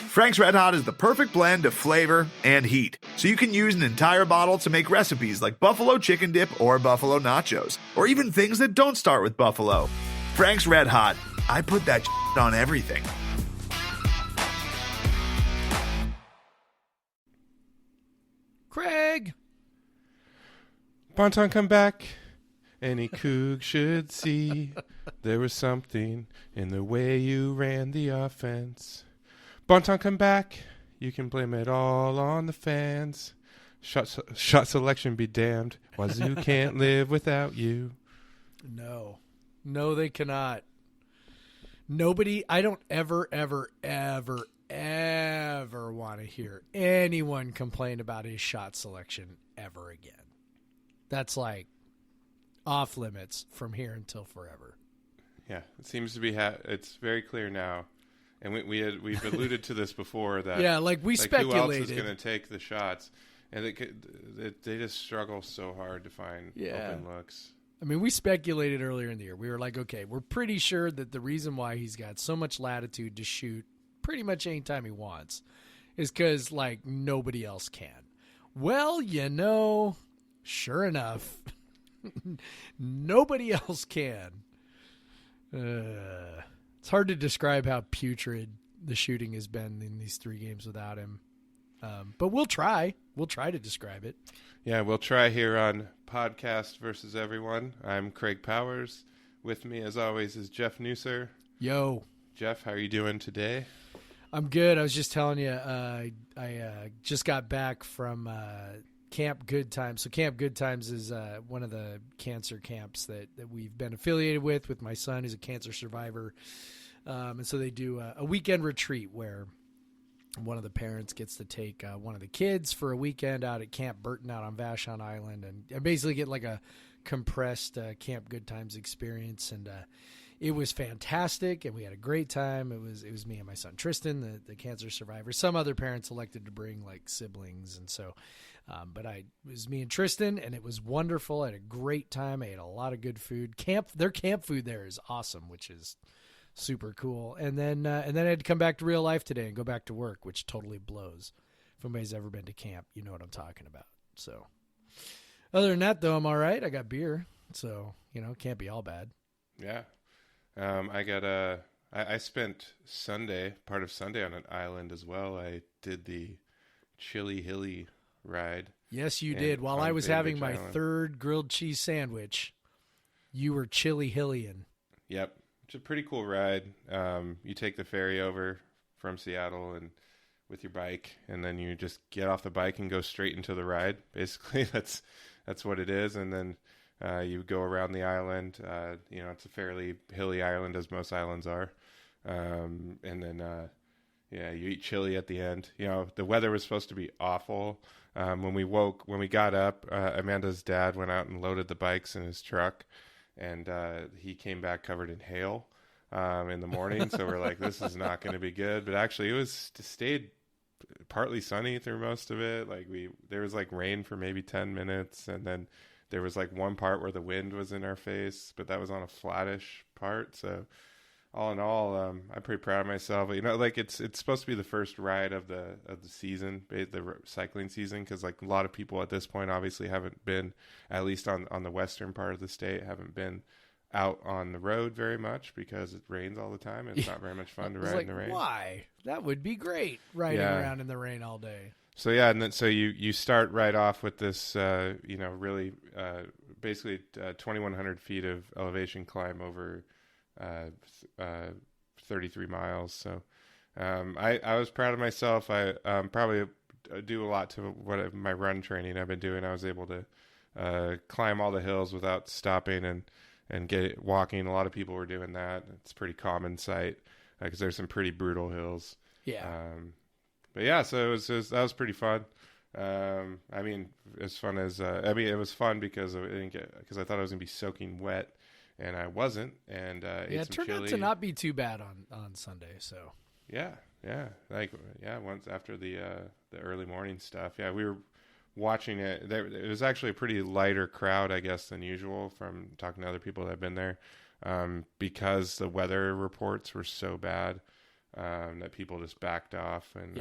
Frank's Red Hot is the perfect blend of flavor and heat, so you can use an entire bottle to make recipes like buffalo chicken dip or buffalo nachos, or even things that don't start with buffalo. Frank's Red Hot, I put that on everything. Craig! Bonton, come back. Any coug should see there was something in the way you ran the offense. Bonton, come back. You can blame it all on the fans. Shot selection be damned. Wazoo can't live without you. No, they cannot. Nobody, I don't ever want to hear anyone complain about his shot selection ever again. That's like off limits from here until forever. Yeah, it seems to be. It's very clear now, and we've alluded to this before that. Yeah, like we speculated who else is going to take the shots, and they just struggle so hard to find open looks. I mean, we speculated earlier in the year. We were like, okay, we're pretty sure that the reason why he's got so much latitude to shoot pretty much anytime he wants is because, like, nobody else can. Well, sure enough, nobody else can. It's hard to describe how putrid the shooting has been in these 3 games without him. But we'll try. We'll try to describe it. Yeah, we'll try here on Podcast versus Everyone. I'm Craig Powers. With me, as always, is Jeff Newser. Yo. Jeff, how are you doing today? I'm good. I was just telling you, I just got back from Camp Good Times. So Camp Good Times is one of the cancer camps that we've been affiliated with my son, who's a cancer survivor. And so they do a weekend retreat where one of the parents gets to take one of the kids for a weekend out at Camp Burton out on Vashon Island and basically get like a compressed Camp Good Times experience. And it was fantastic, and we had a great time. It was me and my son Tristan, the cancer survivor. Some other parents elected to bring like siblings, and so but it was me and Tristan, and it was wonderful. I had a great time. I ate a lot of good food. Their camp food there is awesome, which is super cool. And then I had to come back to real life today and go back to work, which totally blows. If anybody's ever been to camp, you know what I'm talking about. So other than that, though, I'm all right. I got beer, so can't be all bad. Yeah. I spent part of Sunday on an island as well. I did the Chili Hilly ride. Yes, you did. While I was having my third grilled cheese sandwich, you were Chili Hillyin'. Yep. It's a pretty cool ride. You take the ferry over from Seattle and with your bike, and then you just get off the bike and go straight into the ride. Basically, that's what it is. And then you go around the island. It's a fairly hilly island, as most islands are. And then you eat chili at the end. The weather was supposed to be awful. When we got up, Amanda's dad went out and loaded the bikes in his truck. And he came back covered in hail in the morning. So we're like, this is not going to be good. But actually, it stayed partly sunny through most of it. There was like rain for maybe 10 minutes. And then there was like one part where the wind was in our face. But that was on a flattish part. So all in all, I'm pretty proud of myself. It's supposed to be the first ride of the season, the cycling season, because like a lot of people at this point obviously haven't been, at least on the western part of the state, haven't been out on the road very much because it rains all the time and it's not very much fun to ride in the rain. Why? That would be great, riding around in the rain all day. So yeah, and then so you start right off with this really basically 2,100 feet of elevation climb over 33 miles. So I was proud of myself. I probably do a lot to my run training I've been doing. I was able to climb all the hills without stopping and get walking. A lot of people were doing that. It's a pretty common sight because there's some pretty brutal hills. Yeah. But yeah, so that was pretty fun. I mean, as fun as it was fun because I thought I was gonna be soaking wet. And I wasn't, and it turned out to not be too bad on Sunday. So once after the early morning stuff, we were watching it. It was actually a pretty lighter crowd, I guess, than usual from talking to other people that have been there, because the weather reports were so bad. that people just backed off. And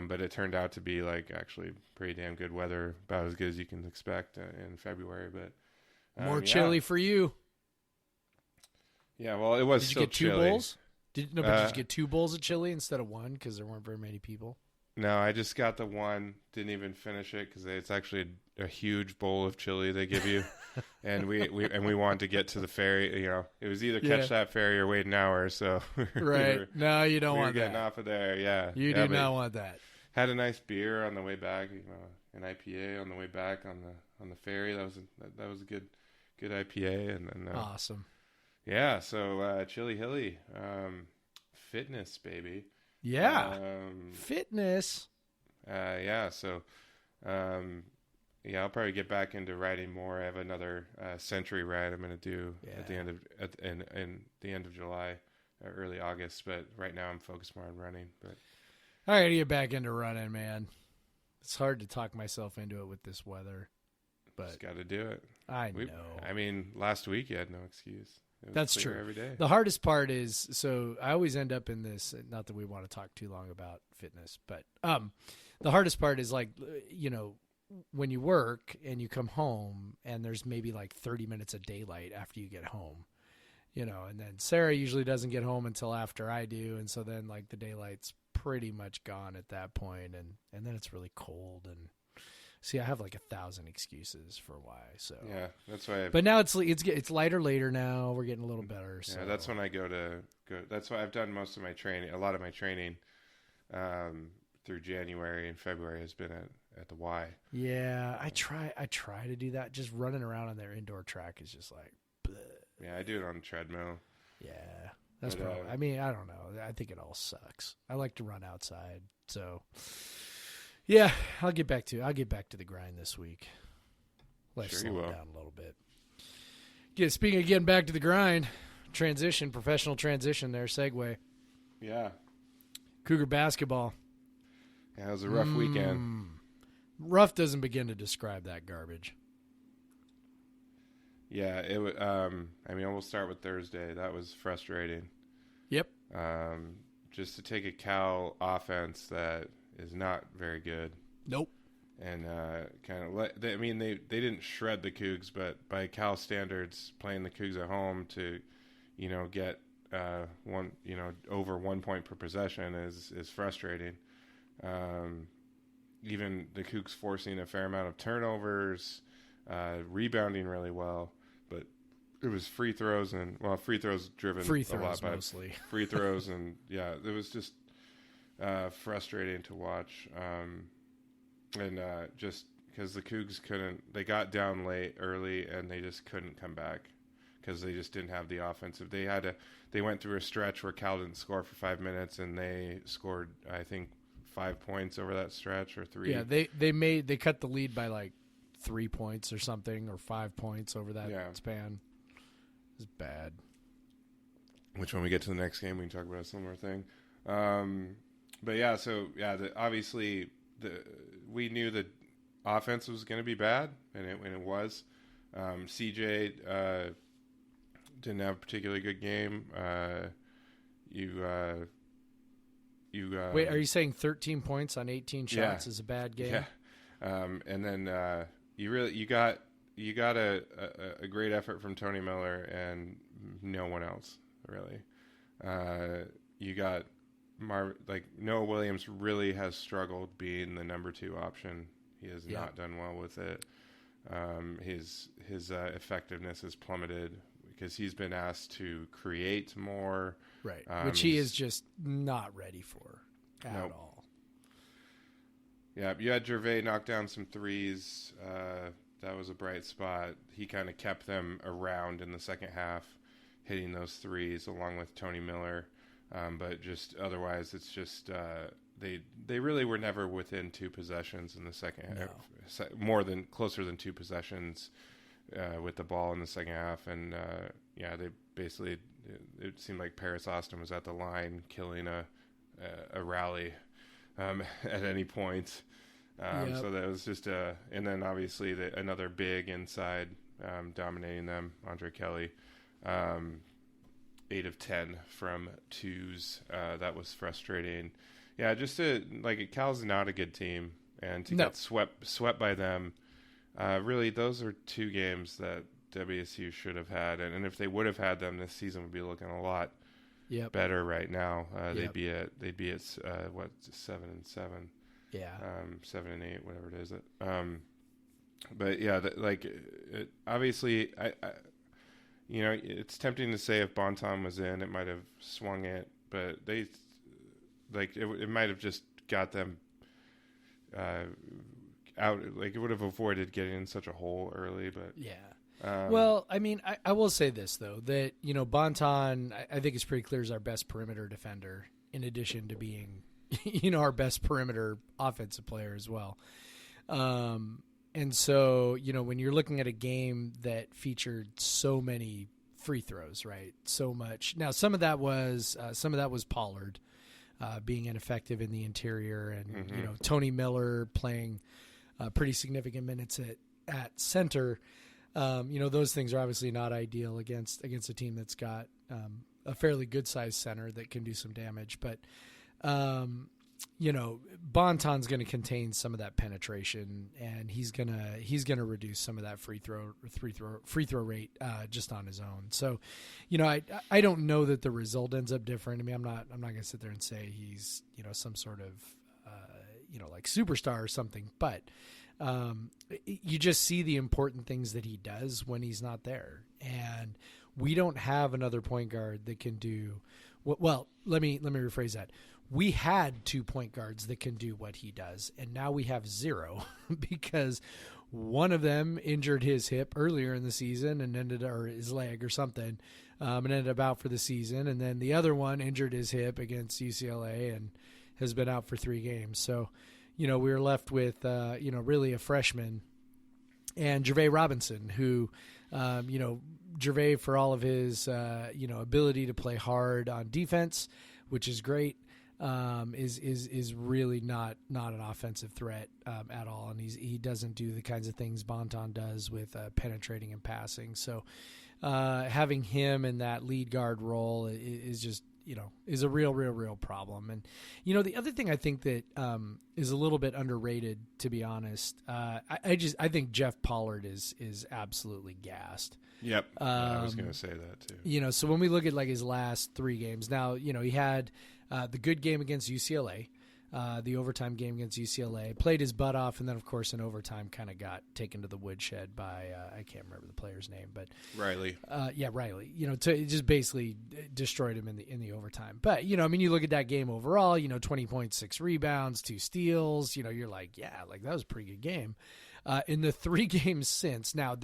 but it turned out to be like actually pretty damn good weather, about as good as you can expect in February. But more chilly for you. Yeah, well, it was still chilly. Did you get 2 bowls? Did you get 2 bowls of chili instead of 1 because there weren't very many people? No, I just got the 1. Didn't even finish it because it's actually a huge bowl of chili they give you, and we wanted to get to the ferry. You know, it was either catch that ferry or wait an hour. So right, no, you don't want that. Getting off of there, yeah. You do not want that. Had a nice beer on the way back. You know, an IPA on the way back on the ferry. That was a good IPA, and then awesome. Yeah, so Chili Hilly, fitness, baby. Yeah, fitness. Yeah, so I'll probably get back into riding more. I have another century ride I'm going to do at the end of July, early August. But right now I'm focused more on running. But I got to get back into running, man. It's hard to talk myself into it with this weather, but just got to do it. I know. I mean, last week you had no excuse. That's true. Every day. The hardest part is, so I always end up in this, not that we want to talk too long about fitness, but the hardest part is like, you know, when you work and you come home and there's maybe like 30 minutes of daylight after you get home, you know, and then Sarah usually doesn't get home until after I do. And so then like the daylight's pretty much gone at that point, and then it's really cold. And see, I have like 1,000 excuses for why. So yeah, that's why. But now it's lighter later now. We're getting a little better. So. Yeah, that's when I go. That's why I've done most of my training. A lot of my training through January and February has been at the Y. Yeah, I try to do that. Just running around on their indoor track is just like. Bleh. Yeah, I do it on the treadmill. Yeah, that's probably. I mean, I don't know. I think it all sucks. I like to run outside, so. Yeah, I'll get back to the grind this week. Life's slowing down a little bit. Yeah, speaking of getting back to the grind, professional transition there, segue. Yeah. Cougar basketball. Yeah, it was a rough weekend. Rough doesn't begin to describe that garbage. Yeah, it. I mean, we'll start with Thursday. That was frustrating. Yep. Just to take a Cal offense that is not very good. Nope. And kind of they didn't shred the Cougs, but by Cal standards, playing the Cougs at home to, you know, get over 1 point per possession is frustrating. Even the Cougs forcing a fair amount of turnovers, rebounding really well, but it was free throws driven a lot by mostly. Free throws, and yeah, it was just frustrating to watch. And just because the Cougs they got down early and they just couldn't come back because they just didn't have the offensive. They went through a stretch where Cal didn't score for 5 minutes, and they scored, I think, 5 points over that stretch, or 3. Yeah, they cut the lead by like 3 points or something, or 5 points over that span. It's bad. Which, when we get to the next game, we can talk about a similar thing. But yeah, so yeah, obviously we knew the offense was going to be bad, and it was. CJ didn't have a particularly good game. Wait, are you saying 13 points on 18 shots is a bad game? Yeah. And then you got a great effort from Tony Miller and no one else really. You got Noah Williams really has struggled being the number 2 option. He has not done well with it. His effectiveness has plummeted because he's been asked to create more, right? Which he is just not ready for at all. Yeah, you had Gervais knock down some threes. That was a bright spot. He kind of kept them around in the second half, hitting those threes along with Tony Miller. But just otherwise, it's just they really were never within 2 possessions in the second half. Closer than 2 possessions with the ball in the second half. And they basically, it seemed like Paris Austin was at the line killing a rally at any point. So that was just and then obviously another big inside dominating them, Andre Kelly. 8 of 10 from twos. That was frustrating. Yeah, just Cal's not a good team, and to get swept by them, really those are 2 games that WSU should have had, and if they would have had them, this season would be looking a lot better right now. They'd be at 7-7, 7-8, whatever it is. But yeah, obviously, I it's tempting to say if Bonton was in, it might have swung it, but they it might have just got them out. Like it would have avoided getting in such a hole early, but yeah. Well, I mean, I will say this, though, that, Bonton, I think it's pretty clear is our best perimeter defender, in addition to being, our best perimeter offensive player as well. And so, when you're looking at a game that featured so many free throws, right? So much. Now, some of that was Pollard being ineffective in the interior, and, Tony Miller playing pretty significant minutes at center. Those things are obviously not ideal against a team that's got a fairly good sized center that can do some damage. But Bonton's going to contain some of that penetration, and he's gonna reduce some of that free throw rate just on his own. So, I don't know that the result ends up different. I mean, I'm not going to sit there and say he's some sort of like superstar or something, but. You just see the important things that he does when he's not there. And we don't have another point guard that can do well, let me rephrase that. We had 2 point guards that can do what he does, and now we have 0 because one of them injured his hip earlier in the season and or his leg or something, and ended up out for the season. And then the other one injured his hip against UCLA and has been out for 3 games. So, we were left with, really a freshman and Jervay Robinson, who, Jervay, for all of his, ability to play hard on defense, which is great, is really not an offensive threat at all. And he doesn't do the kinds of things Bonton does with penetrating and passing. So having him in that lead guard role is just, is a real problem. And, the other thing I think that is a little bit underrated, to be honest, I think Jeff Pollard is absolutely gassed. Yep. I was going to say that too. So when we look at like his last 3 games now, he had the good game against UCLA, the overtime game against UCLA, played his butt off, and then of course in overtime kind of got taken to the woodshed by I can't remember the player's name, but Riley. Riley. It just basically destroyed him in the overtime. But you look at that game overall, 20 points, 6 rebounds, 2 steals. You're like, yeah, like that was a pretty good game. In the 3 games since, now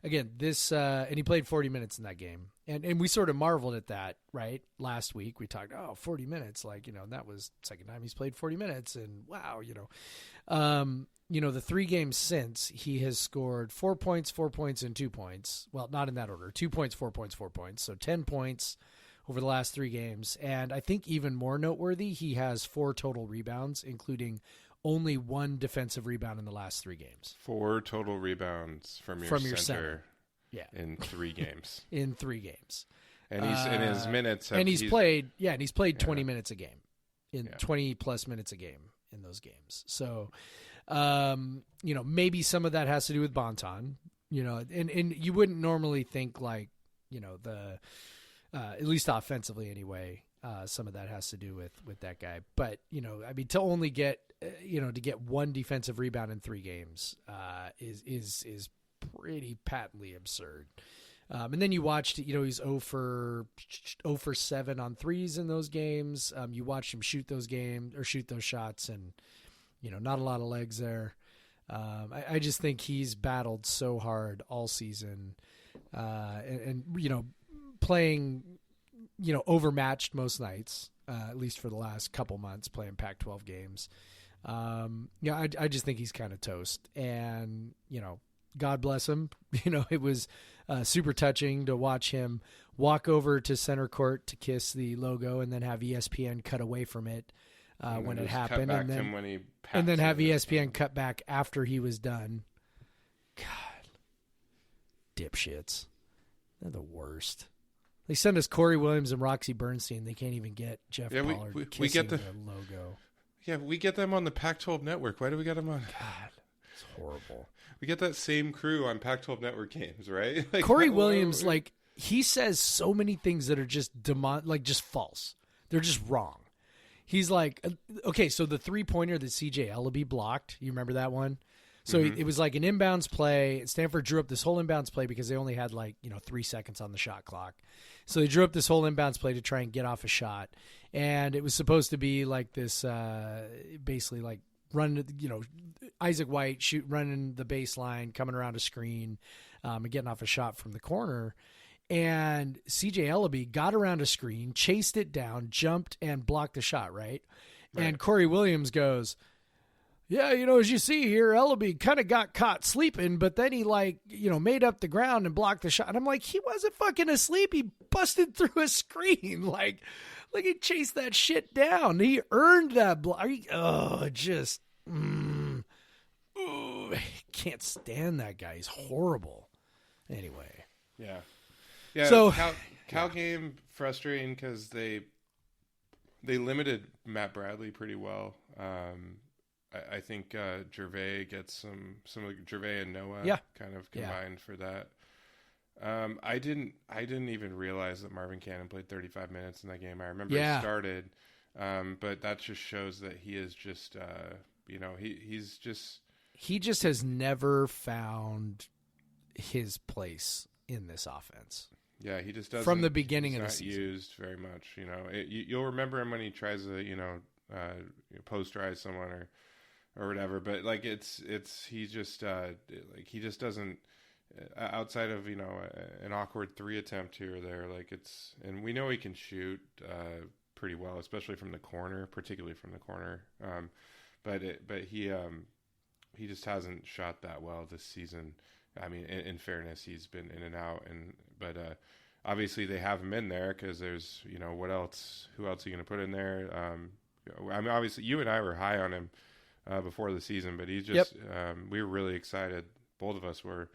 and he played 40 minutes in that game. And we sort of marveled at that, right? Last week we talked, 40 minutes, that was the second time he's played 40 minutes, and wow, the 3 games since, he has scored 4 points, 4 points, and 2 points. Well, not in that order. 2 points, 4 points, 4 points. So 10 points over the last 3 games. And I think even more noteworthy, he has 4 total rebounds, including only 1 defensive rebound in the last 3 games. 4 total rebounds from your center. Yeah. In 3 games. In 3 games. And he's in his minutes. He's played 20 minutes a game, 20 plus minutes a game in those games. So, maybe some of that has to do with Bonton, and you wouldn't normally think at least offensively anyway, some of that has to do with that guy. But, to only get, to get 1 defensive rebound in 3 games, is pretty patently absurd. And then you watched, he's 0 for 7 on threes in those games. You watched him shoot those shots, and, not a lot of legs there. I just think he's battled so hard all season, and playing, overmatched most nights, at least for the last couple months, playing Pac-12 games. I just think he's kind of toast, and, God bless him. It was super touching to watch him walk over to center court to kiss the logo and then have ESPN cut away from it when it happened. And then have ESPN cut back after he was done. God. Dipshits. They're the worst. They send us Corey Williams and Roxy Bernstein. They can't even get Jeff Pollard we get the logo. Yeah, we get them on the Pac-12 network. Why do we get them on? God, it's horrible. We get that same crew on Pac-12 network games, right? Like, Corey Williams, like, he says so many things that are just just false. They're just wrong. He's like, okay, so the 3-pointer that CJ Ellaby blocked, you remember that one? So it was like an inbounds play. Stanford drew up this whole inbounds play because they only had 3 seconds on the shot clock. So they drew up this whole inbounds play to try and get off a shot. And it was supposed to be like this, basically like run, Isaac White running the baseline, coming around a screen, and getting off a shot from the corner. And CJ Ellaby got around a screen, chased it down, jumped, and blocked the shot, right? And Corey Williams goes, yeah, as you see here, Ellaby kind of got caught sleeping, but then he made up the ground and blocked the shot. And I'm like, he wasn't fucking asleep. He busted through a screen. Like he chased that shit down. He earned that block. Can't stand that guy. He's horrible. Anyway. Yeah. So Cal game frustrating because they limited Matt Bradley pretty well. I think Gervais gets some of Gervais and Noah kind of combined for that. I didn't even realize that Marvin Cannon played 35 minutes in that game. I remember he started, but that just shows that he is just he just has never found his place in this offense. Yeah, he just doesn't. From the beginning of the season, used very much. You'll remember him when he tries to posterize someone or whatever. But he just doesn't. Outside of an awkward 3 attempt here or there, and we know he can shoot pretty well, especially from the corner, particularly from the corner. But he just hasn't shot that well this season. I mean, in fairness, he's been in and out, but obviously they have him in there because there's what else? Who else are you going to put in there? I mean, obviously you and I were high on him before the season, but he just we were really excited. Both of us were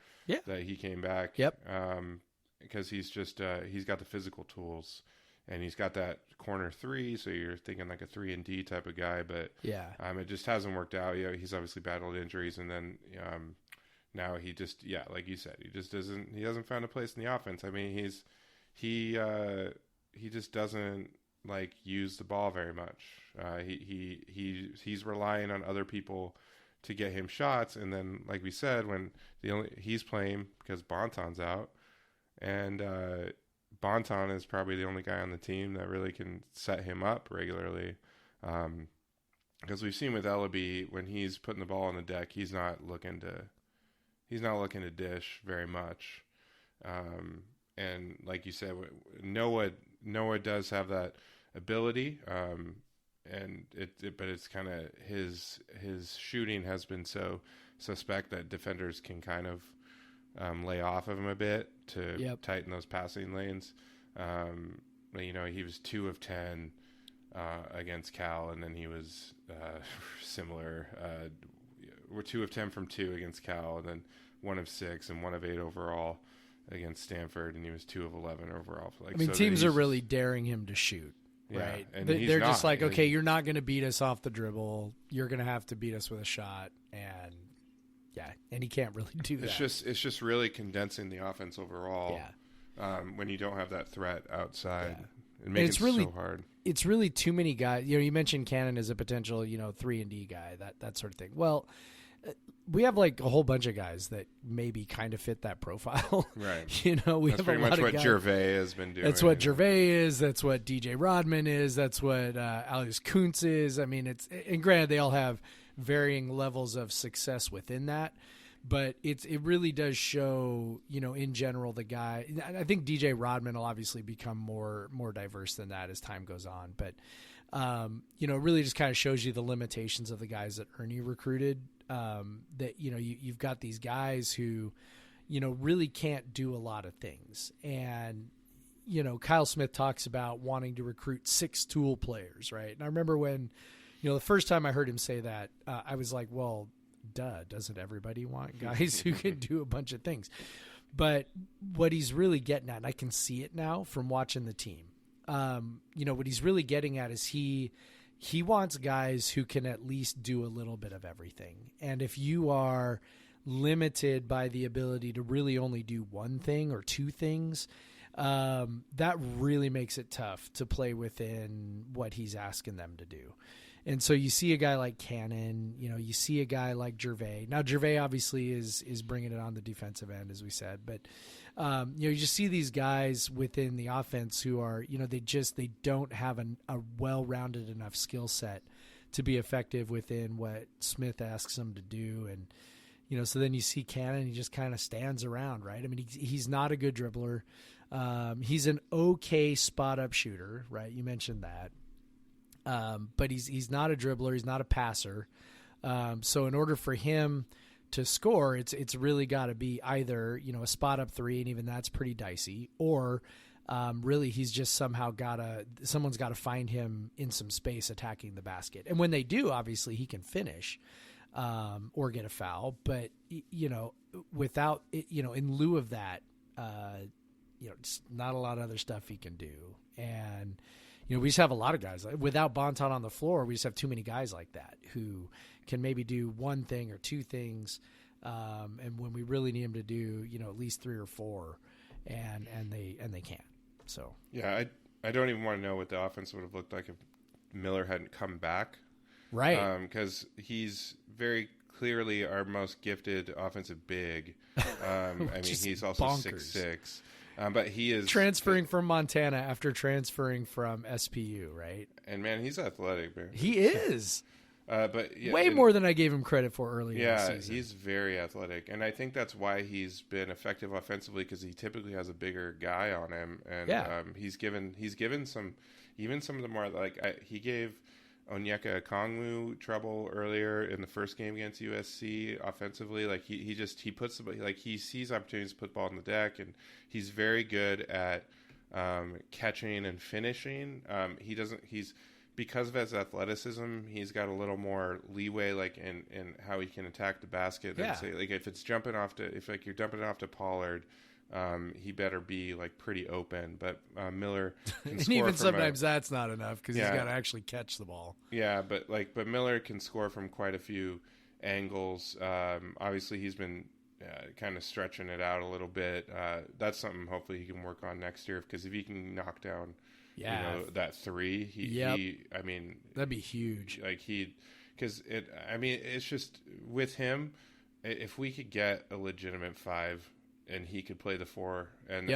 that he came back. Because he's just he's got the physical tools. And he's got that corner 3, so you're thinking like a 3-and-D type of guy, but it just hasn't worked out. He's obviously battled injuries, and then now he just like you said, he hasn't found a place in the offense. I mean, he just doesn't use the ball very much. He's relying on other people to get him shots, and then like we said, when he's playing because Bonton's out, and Bonton is probably the only guy on the team that really can set him up regularly. Because we've seen with Ellaby, when he's putting the ball on the deck, he's not looking to dish very much. And like you said, Noah does have that ability. But it's kind of his shooting has been so suspect that defenders can kind of lay off of him a bit to tighten those passing lanes. He was 2 of 10 against Cal, and then he was similar. We're 2 of 10 from 2 against Cal, and then 1 of 6 and 1 of 8 overall against Stanford, and he was 2 of 11 overall. Teams are really daring him to shoot. Right. And they're just like, okay, you're not going to beat us off the dribble. You're going to have to beat us with a shot. And he can't really do that. It's just really condensing the offense overall. When you don't have that threat outside, it makes it so hard. It's really too many guys. You mentioned Cannon as a potential, 3-and-D guy, that sort of thing. Well, we have a whole bunch of guys that maybe kind of fit that profile. Right. We have pretty a lot much of what guys. Gervais has been doing. That's what Gervais is. That's what DJ Rodman is. That's what Alex Kuntz is. I mean, and granted, they all have varying levels of success within that, but it really does show, in general, the guy. I think DJ Rodman will obviously become more diverse than that as time goes on, but it really just kind of shows you the limitations of the guys that Ernie recruited. That you've got these guys who really can't do a lot of things, and Kyle Smith talks about wanting to recruit 6 tool players, right? And I remember when the first time I heard him say that, I was like, well, duh, doesn't everybody want guys who can do a bunch of things? But what he's really getting at, and I can see it now from watching the team, what he's really getting at is he wants guys who can at least do a little bit of everything. And if you are limited by the ability to really only do one thing or two things, that really makes it tough to play within what he's asking them to do. And so you see a guy like Cannon, you see a guy like Gervais. Now Gervais obviously is bringing it on the defensive end, as we said, but you just see these guys within the offense who are, they don't have a well-rounded enough skill set to be effective within what Smith asks them to do. And, so then you see Cannon, he just kind of stands around, right? I mean, he's not a good dribbler. He's an okay spot-up shooter, right? You mentioned that. But he's not a dribbler. He's not a passer. So in order for him to score, it's really got to be either, a spot up three, and even that's pretty dicey, or really he's just somehow someone's got to find him in some space attacking the basket. And when they do, obviously he can finish, or get a foul, but without, in lieu of that, just not a lot of other stuff he can do. And, we just have a lot of guys without Bonton on the floor. We just have too many guys like that who can maybe do one thing or two things. And when we really need them to do, at least three or four, and they can't. So, yeah, I don't even want to know what the offense would have looked like if Miller hadn't come back. Right. Because he's very clearly our most gifted offensive big. I mean, he's also 6'6". But he is transferring from Montana after transferring from SPU, right? And man, he's athletic, man. He is. But yeah, way more than I gave him credit for earlier. Yeah, in the season. He's very athletic, and I think that's why he's been effective offensively, because he typically has a bigger guy on him, and he's given some of the more he gave Onyeka Okongwu trouble earlier in the first game against USC offensively. Like he puts he sees opportunities to put the ball on the deck, and he's very good at catching and finishing. Because of his athleticism, he's got a little more leeway, in how he can attack the basket. Yeah. And say, if it's jumping off to, you're dumping it off to Pollard, he better be pretty open. But Miller can and score even from sometimes that's not enough because he's got to actually catch the ball. Yeah, but Miller can score from quite a few angles. Obviously, he's been kind of stretching it out a little bit. That's something hopefully he can work on next year, because if he can knock down. That three, that'd be huge. It's just with him, if we could get a legitimate five and he could play the four, and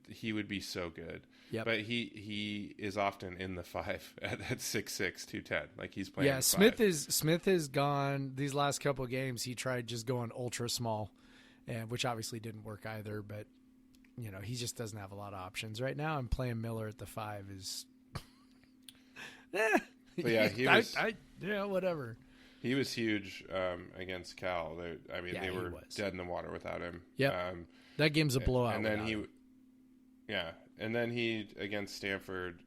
he would be so good. Yep. But he is often in the five at 6'6", 210. He's playing. Yeah, Smith has gone these last couple of games. He tried just going ultra small, which obviously didn't work either. But he just doesn't have a lot of options right now. And playing Miller at the five is, But yeah, he was. Whatever. He was huge against Cal. They were dead in the water without him. Yeah, that game's a blowout. And then he against Stanford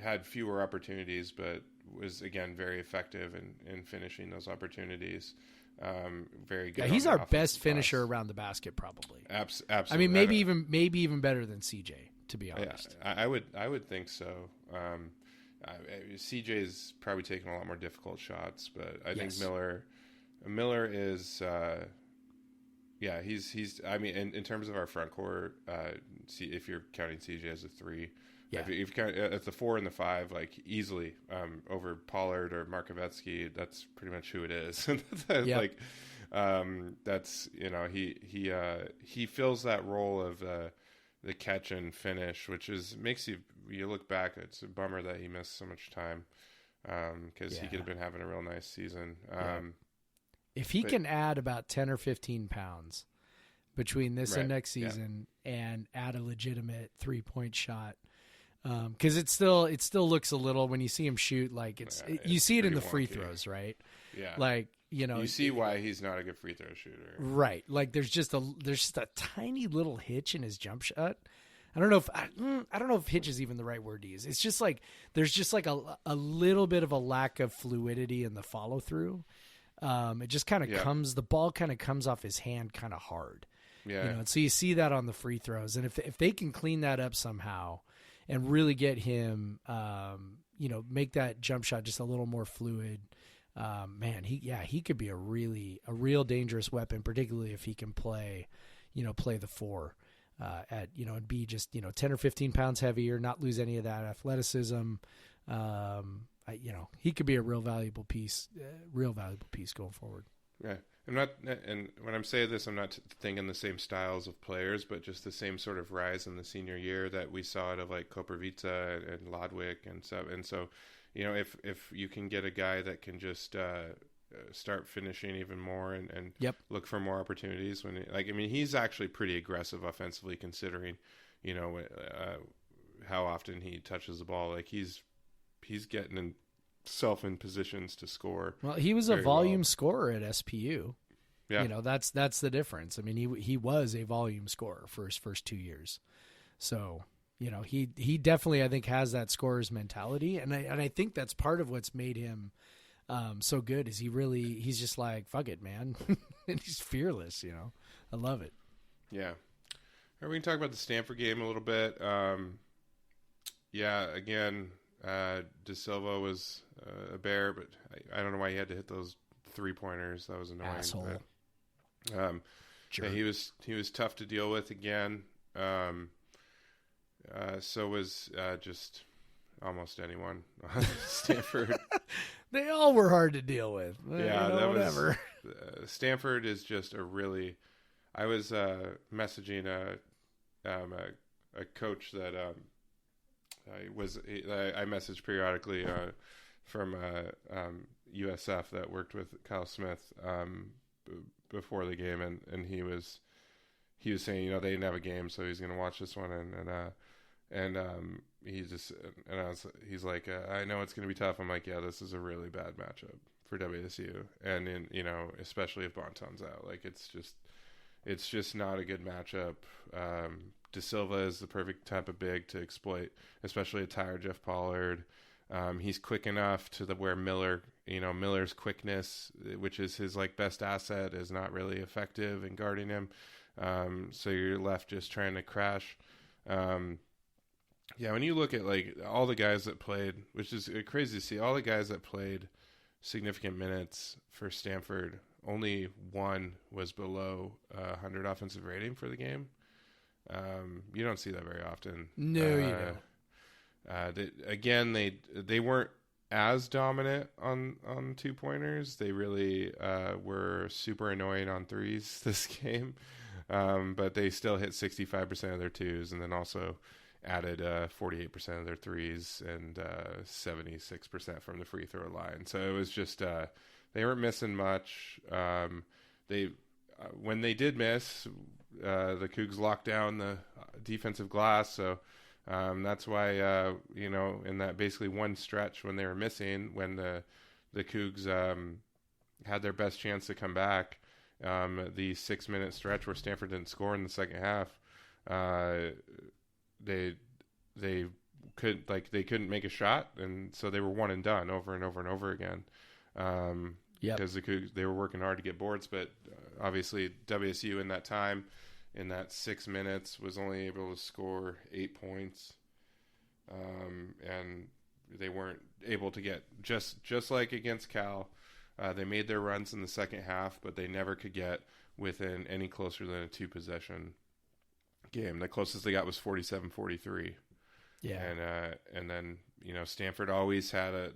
had fewer opportunities, but was again very effective in finishing those opportunities. Very good. Yeah, he's our best finisher around the basket, probably. Absolutely. I mean, maybe even better than CJ, to be honest. Yeah, I would think so. CJ is probably taking a lot more difficult shots, but I think Miller is. He's. I mean, in terms of our front court, if you're counting CJ as a three. Yeah. If you count at the 4 and the 5, easily over Pollard or Markovetsky, that's pretty much who it is. That's he fills that role of the catch and finish, which makes you look back. It's a bummer that he missed so much time because he could have been having a real nice season. If he can add about 10 or 15 pounds between this and next season and add a legitimate 3-point shot. Because it still looks a little, when you see him shoot, you see it in the free throws, right? Yeah. You see why he's not a good free throw shooter, right? There's just a tiny little hitch in his jump shot. I don't know if hitch is even the right word to use. It's just there's just a little bit of a lack of fluidity in the follow through. It just kind of comes, the ball kind of comes off his hand kind of hard. Yeah. You know, and so you see that on the free throws. And if they can clean that up somehow and really get him, you know, make that jump shot just a little more fluid, man, he could be a real dangerous weapon, particularly if he can play the 4 and be just, 10 or 15 pounds heavier, not lose any of that athleticism. He could be a real valuable piece going forward. Yeah. And when I'm saying this, I'm not thinking the same styles of players, but just the same sort of rise in the senior year that we saw out of like Koprivica and Lodwick and stuff. And so, if you can get a guy that can just start finishing even more and look for more opportunities he's actually pretty aggressive offensively considering, how often he touches the ball. Like he's getting himself in positions to score. Well, he was a volume scorer at SPU. Yeah. That's the difference. I mean, he was a volume scorer for his first 2 years. So, he definitely, I think, has that scorer's mentality. And I think that's part of what's made him so good is he's just like, fuck it, man. And he's fearless, I love it. Yeah. All right, we can talk about the Stanford game a little bit. Again, De Silva was a bear, but I don't know why he had to hit those 3-pointers. That was annoying. Asshole. But, he was tough to deal with again. So was just almost anyone on Stanford. They all were hard to deal with. Yeah, whatever. Stanford is just a really. I was messaging a coach that I messaged periodically from USF that worked with Kyle Smith before the game, and he was saying they didn't have a game, so he's going to watch this one, he's like, I know it's going to be tough. I'm like, yeah, this is a really bad matchup for WSU, and especially if Bonton's out, like it's just not a good matchup. De Silva is the perfect type of big to exploit, especially a tired Jeff Pollard. He's quick enough to where Miller's quickness, which is his best asset, is not really effective in guarding him. So you're left just trying to crash. When you look at all the guys that played, which is crazy to see, all the guys that played significant minutes for Stanford, only one was below 100 offensive rating for the game. You don't see that very often. No, you don't. They weren't as dominant on 2-pointers. They really were super annoying on threes this game, but they still hit 65% of their twos, and then also added 48% of their threes and 76% from the free throw line. So it was just they weren't missing much. When they did miss, the Cougs locked down the defensive glass. So that's why in that basically one stretch when they were missing, when the Cougs had their best chance to come back, the 6-minute stretch where Stanford didn't score in the second half, they couldn't make a shot, and so they were one and done over and over and over again. Because the Cougs, they were working hard to get boards, but obviously WSU in that time, in that 6 minutes, was only able to score 8 points, and they weren't able to get just like against Cal. They made their runs in the second half, but they never could get within any closer than a 2-possession game. The closest they got was 47-43. Yeah. And then Stanford always had a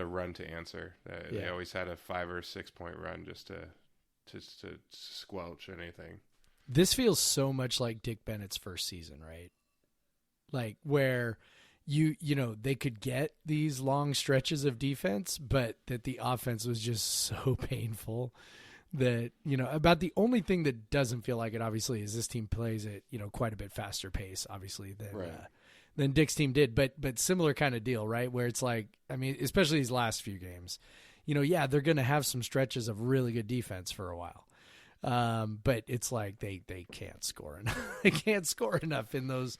run to answer. They always had a 5 or 6 point run just to squelch anything. This feels so much like Dick Bennett's first season, right? Like where they could get these long stretches of defense, but that the offense was just so painful that, about the only thing that doesn't feel like it, obviously, is this team plays at, quite a bit faster pace, obviously, than Dick's team did. But similar kind of deal, right? Where it's like, I mean, especially these last few games, they're going to have some stretches of really good defense for a while. But it's like they can't score enough. They can't score enough in those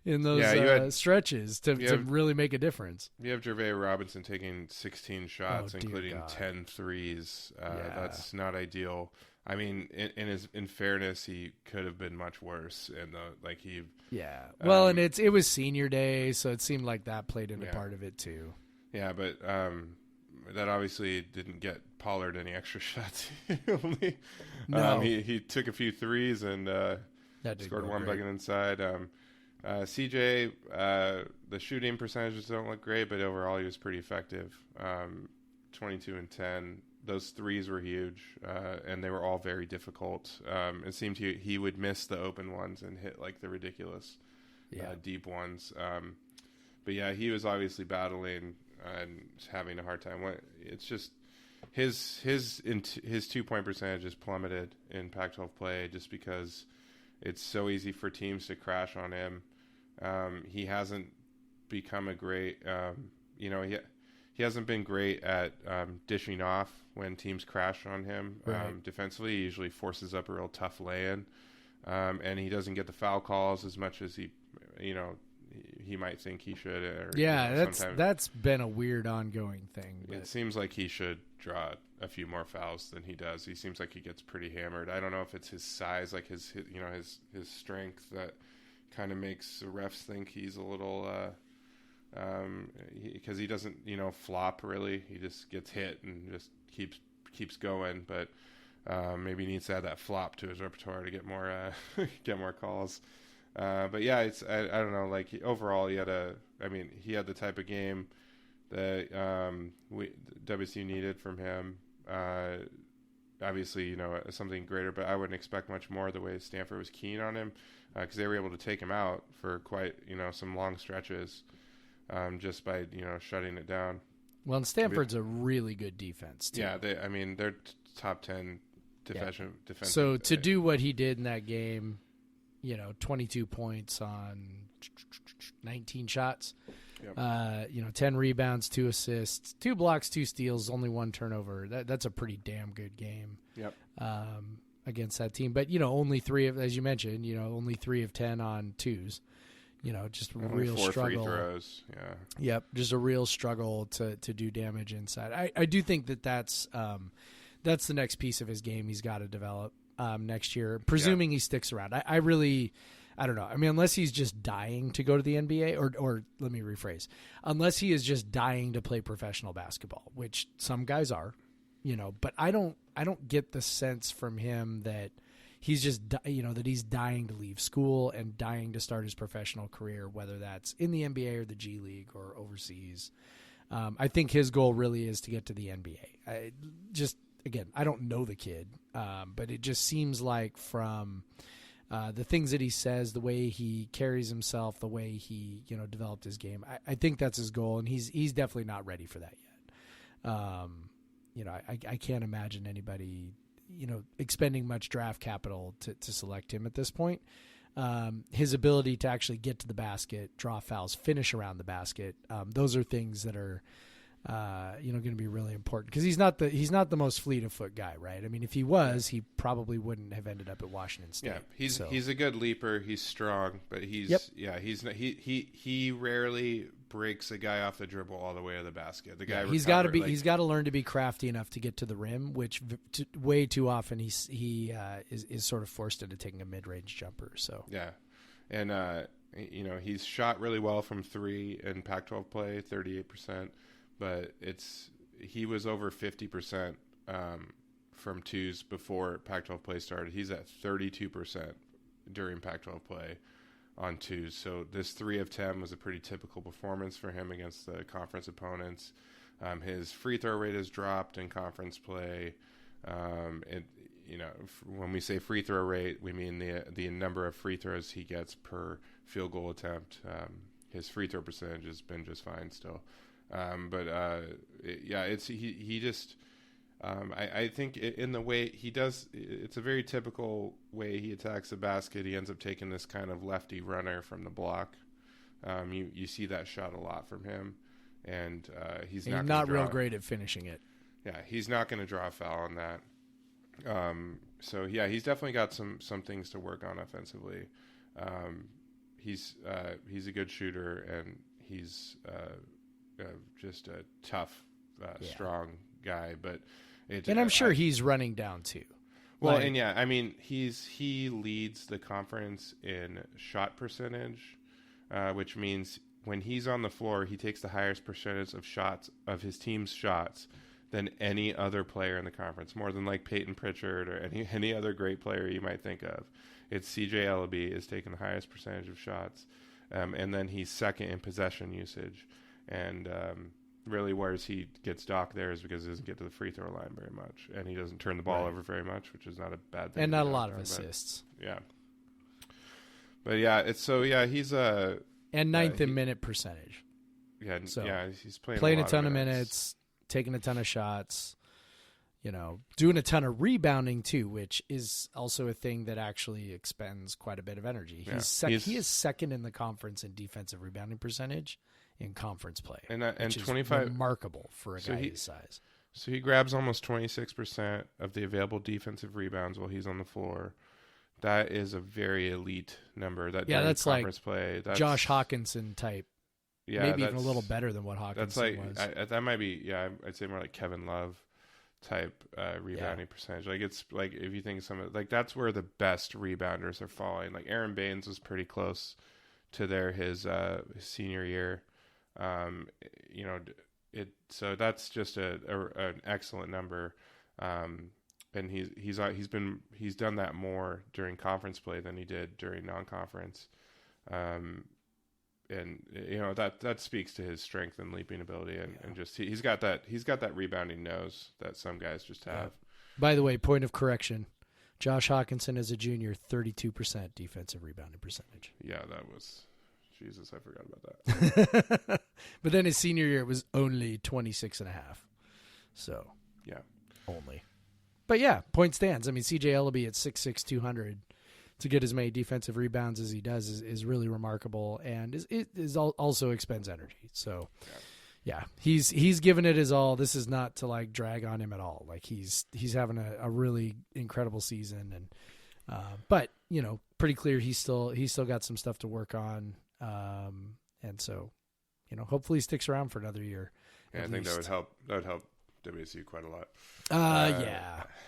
in those stretches to really make a difference. You have Jervais Robinson taking 16 shots, including God. 10 threes. That's not ideal. I mean, in fairness, he could have been much worse. And Well, and it was senior day, so it seemed like that played into part of it too. Yeah, but that obviously didn't get Pollard any extra shots. He took a few threes and scored one bucket inside. CJ, the shooting percentages don't look great, but overall he was pretty effective. 22 and 10. Those threes were huge, and they were all very difficult. It seemed he would miss the open ones and hit like the ridiculous deep ones. But yeah, he was obviously battling and having a hard time. It's just his 2-point percentage has plummeted in Pac-12 play just because it's so easy for teams to crash on him. He hasn't become a great, he hasn't been great at dishing off when teams crash on him. Right. Defensively, he usually forces up a real tough lay-in, and he doesn't get the foul calls as much as he might think he should. That's been a weird ongoing thing. But it seems like he should draw a few more fouls than he does. He seems like he gets pretty hammered. I don't know if it's his size, like his strength, that kind of makes the refs think he's a little because he doesn't flop really. He just gets hit and just keeps going. But maybe he needs to add that flop to his repertoire to get more calls. But yeah, I don't know. Like overall, he had the type of game that WSU needed from him. Obviously, something greater, but I wouldn't expect much more the way Stanford was keen on him because they were able to take him out for quite some long stretches just by shutting it down. Well, and Stanford's a really good defense too. Yeah, they're top 10 defensive. So to do what he did in that game. 22 points on 19 shots, 10 rebounds, 2 assists, 2 blocks, 2 steals, only 1 turnover. That's a pretty damn good game. Yep. Against that team. But, only 3 of, as you mentioned, only 3 of 10 on 2s. Just only real 4 struggle. Free throws. Yeah. Yep. Just a real struggle to do damage inside. I do think that's the next piece of his game he's got to develop. Next year, presuming he sticks around. I don't know. I mean, unless he's just dying to go to the NBA, or let me rephrase, unless he is just dying to play professional basketball, which some guys are, but I don't get the sense from him that he's just, that he's dying to leave school and dying to start his professional career, whether that's in the NBA or the G League or overseas. I think his goal really is to get to the NBA. Again, I don't know the kid, but it just seems like from the things that he says, the way he carries himself, the way he developed his game, I think that's his goal, and he's definitely not ready for that yet. I can't imagine anybody expending much draft capital to select him at this point. His ability to actually get to the basket, draw fouls, finish around the basket, those are things that are going to be really important because he's not the most fleet of foot guy, right? I mean, if he was, he probably wouldn't have ended up at Washington State. Yeah, he's a good leaper. He's strong, but he rarely breaks a guy off the dribble all the way to the basket. The guy he's got to learn to be crafty enough to get to the rim, which way too often he is sort of forced into taking a mid-range jumper. So yeah, and he's shot really well from 3 in Pac-12 play, 38%. But he was over 50% from 2s before Pac-12 play started. He's at 32% during Pac-12 play on 2s. So this 3 of 10 was a pretty typical performance for him against the conference opponents. His free throw rate has dropped in conference play. When we say free throw rate, we mean the number of free throws he gets per field goal attempt. His free throw percentage has been just fine still. I think in the way he does, it's a very typical way he attacks the basket. He ends up taking this kind of lefty runner from the block. You see that shot a lot from him, and he's not real great at finishing it. Yeah, he's not going to draw a foul on that. So yeah, he's definitely got some things to work on offensively. he's a good shooter, and he's just a tough, strong guy. But and I'm sure he's running down too. Well, and yeah, I mean, he leads the conference in shot percentage, which means when he's on the floor, he takes the highest percentage of shots of his team's shots than any other player in the conference, more than like Peyton Pritchard or any other great player you might think of. It's CJ Ellaby is taking the highest percentage of shots, and then he's second in possession usage. And really where he gets docked there is because he doesn't get to the free throw line very much, and he doesn't turn the ball over very much, which is not a bad thing. And not a lot of assists. Yeah. But yeah, he's and ninth in minute percentage. Yeah, so he's playing a ton of minutes, taking a ton of shots, doing a ton of rebounding too, which is also a thing that actually expends quite a bit of energy. Yeah. He is second in the conference in defensive rebounding percentage in conference play, and 25 remarkable for a guy his size. So he grabs almost 26% of the available defensive rebounds while he's on the floor. That is a very elite number. That's conference like play. That's Josh Hawkinson type. Yeah, maybe even a little better than what Hawkinson was. That might be. I'd say more like Kevin Love type rebounding percentage. Like it's like if you think of some of like that's where the best rebounders are falling. Like Aaron Baines was pretty close to his senior year. So that's just an excellent number. And he's done that more during conference play than he did during non-conference. And that speaks to his strength and leaping ability, and just he's got that rebounding nose that some guys just have. Yeah. By the way, point of correction: Josh Hawkinson as a junior, 32% defensive rebounding percentage. Yeah, that was Jesus. I forgot about that. But then his senior year it was only 26.5. So yeah, only. But yeah, point stands. I mean, CJ Ellaby at 6'6", 200 to get as many defensive rebounds as he does is really remarkable, and is also expends energy. So, yeah, he's given it his all. This is not to like drag on him at all. Like he's having a really incredible season, and but pretty clear he's still got some stuff to work on, and so hopefully he sticks around for another year. Yeah, I think that would help. That would help WSU quite a lot.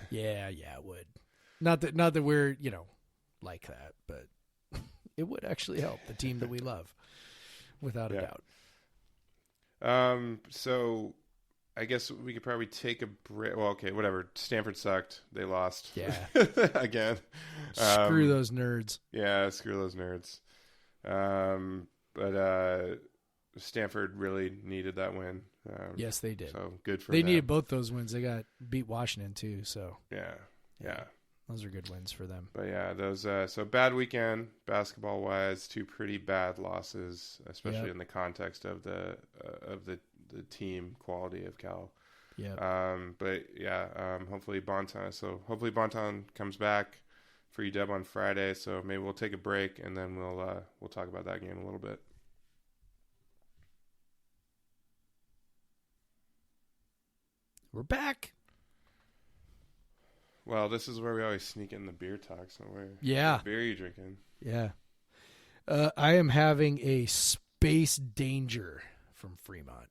Yeah, it would. Not that we're like that, but it would actually help the team that we love, without a doubt. So I guess we could probably take a break. Well, okay, whatever. Stanford sucked. They lost. Yeah. Again. Screw those nerds. Yeah, screw those nerds. But Stanford really needed that win. Yes, they did. So good for them. They them. needed both those wins. They got beat Washington too. So yeah. Those are good wins for them. But yeah, those so bad weekend basketball wise, 2 pretty bad losses, especially in the context of the team quality of Cal. Yeah. But yeah, hopefully Bonton comes back for UW on Friday. So maybe we'll take a break and then we'll talk about that game a little bit. We're back. Well, this is where we always sneak in the beer talk somewhere. Yeah. What beer are you drinking? Yeah. I am having a Space Danger from Fremont.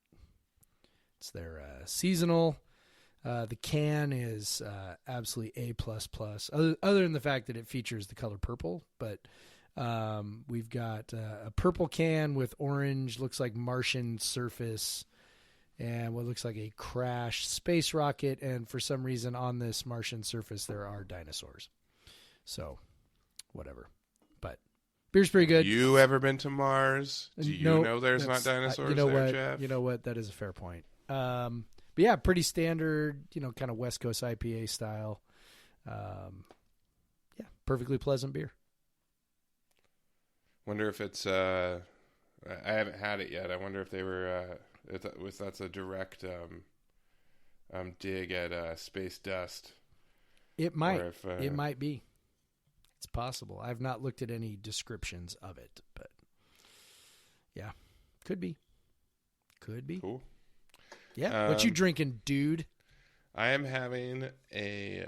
It's their seasonal. The can is absolutely A++. Other than the fact that it features the color purple, but we've got a purple can with orange, looks like Martian surface, and what looks like a crashed space rocket, and for some reason on this Martian surface there are dinosaurs. So, whatever. But beer's pretty good. You ever been to Mars? Do you know there's not dinosaurs there, Jeff? You know what? That is a fair point. But yeah, pretty standard, kind of West Coast IPA style. Yeah, perfectly pleasant beer. Wonder if it's I haven't had it yet. I wonder if they were if that's a direct dig at space dust. It might. It might be. It's possible. I've not looked at any descriptions of it, but yeah, could be. Could be. Cool. Yeah. What you drinking, dude? I am having a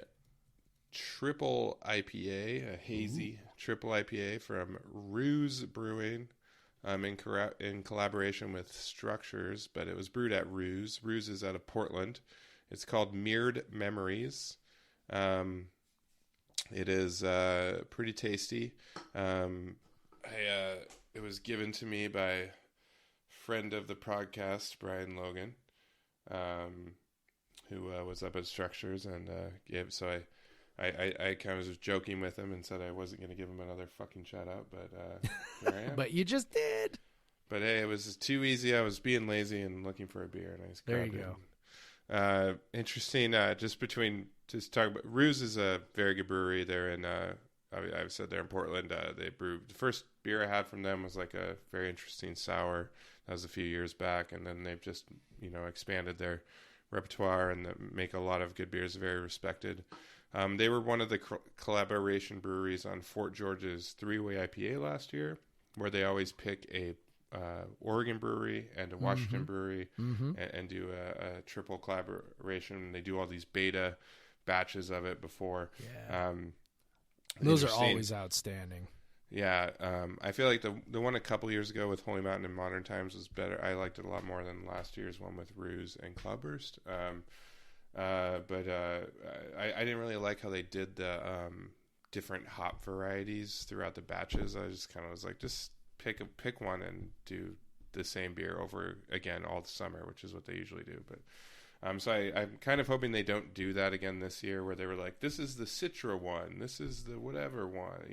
triple IPA, a hazy triple IPA from Ruse Brewing, in collaboration with Structures, but it was brewed at Ruse. Ruse is out of Portland. It's called Mirrored Memories. It is pretty tasty. It was given to me by a friend of the podcast, Brian Logan, who was up at Structures, and I kind of was joking with him and said I wasn't going to give him another fucking shout out, but here I am. But you just did. But hey, it was too easy. I was being lazy and looking for a beer, and I just there you grabbed go. it. Interesting. Just talk about Ruse is a very good brewery. They're in. I've said they're in Portland. They brewed the first beer I had from them was like a very interesting sour. That was a few years back, and then they've just expanded their repertoire and make a lot of good beers. Very respected. They were one of the collaboration breweries on Fort George's 3-Way IPA last year, where they always pick a Oregon brewery and a Washington brewery and do a triple collaboration. They do all these beta batches of it before. Yeah. Those are always outstanding. Yeah. I feel like the one a couple years ago with Holy Mountain and Modern Times was better. I liked it a lot more than last year's one with Ruse and Cloudburst. But I didn't really like how they did the different hop varieties throughout the batches. I just kind of was like, just pick one and do the same beer over again all the summer, which is what they usually do. But so I'm kind of hoping they don't do that again this year, where they were like, this is the Citra one, this is the whatever one.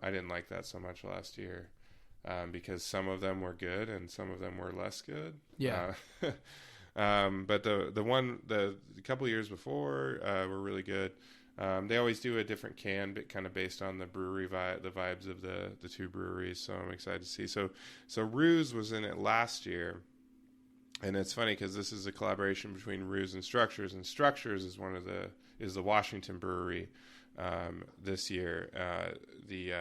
I didn't like that so much last year because some of them were good and some of them were less good. Yeah. But the couple years before were really good. They always do a different can, but kind of based on the brewery the vibes of the two breweries. So I'm excited to see. So Ruse was in it last year, and it's funny because this is a collaboration between Ruse and Structures is is the Washington brewery. This year, the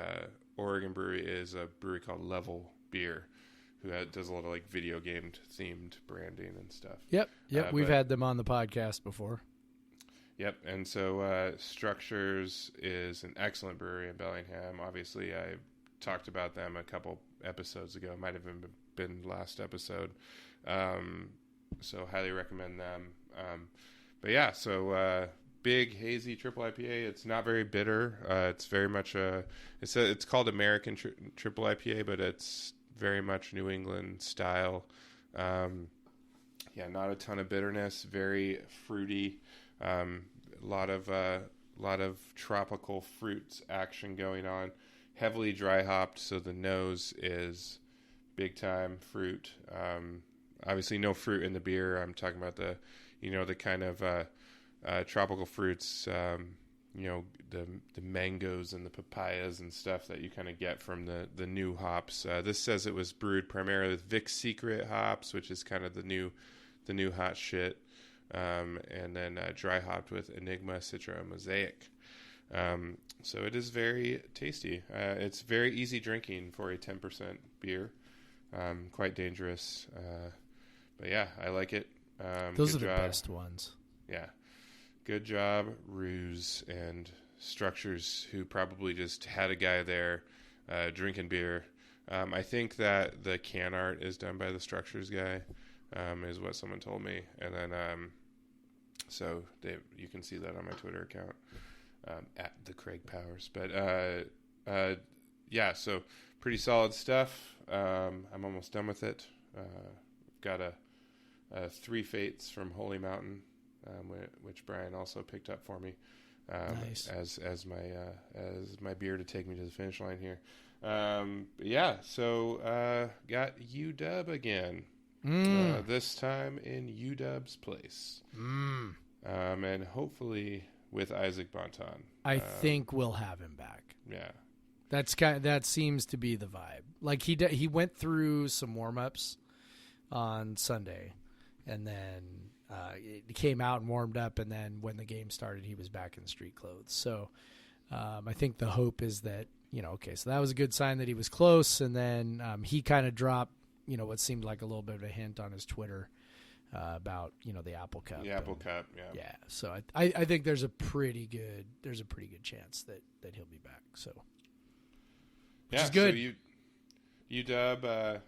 Oregon brewery is a brewery called Level Beer, who does a lot of like video game themed branding and stuff. Yep. We've had them on the podcast before. Yep. And so Structures is an excellent brewery in Bellingham. Obviously, I talked about them a couple episodes ago. It might have been last episode. So highly recommend them. But yeah, so big hazy triple IPA. It's not very bitter. It's very much it's called American triple IPA, but it's very much New England style. Not a ton of bitterness. Very fruity. A lot of tropical fruits action going on. Heavily dry hopped, so the nose is big time fruit. Obviously, no fruit in the beer. I'm talking about the kind of tropical fruits. The mangoes and the papayas and stuff that you kind of get from the new hops. This says it was brewed primarily with Vic's Secret hops, which is kind of the new hot shit, and then dry hopped with Enigma, Citra, and Mosaic. So it is very tasty. It's very easy drinking for a 10% beer. Quite dangerous, but yeah, I like it. Those are the best ones. Yeah. Good job, Ruse and Structures, who probably just had a guy there drinking beer. I think that the can art is done by the Structures guy, is what someone told me. And then, so you can see that on my Twitter account, at the Craig Powers. But yeah, so pretty solid stuff. I'm almost done with it. Got a 3 Fates from Holy Mountain, which Brian also picked up for me, nice. as my beer to take me to the finish line here. Yeah, so got UW again, this time in UW's place, and hopefully with Isaac Bonton. I think we'll have him back. Yeah, that seems to be the vibe. Like he went through some warm-ups on Sunday, and then he came out and warmed up, and then when the game started, he was back in street clothes. So I think the hope is that, okay, so that was a good sign that he was close, and then he kind of dropped, what seemed like a little bit of a hint on his Twitter about the Apple Cup. The Apple Cup, yeah. Yeah, so I think there's a pretty good chance that he'll be back. So which is good. So UW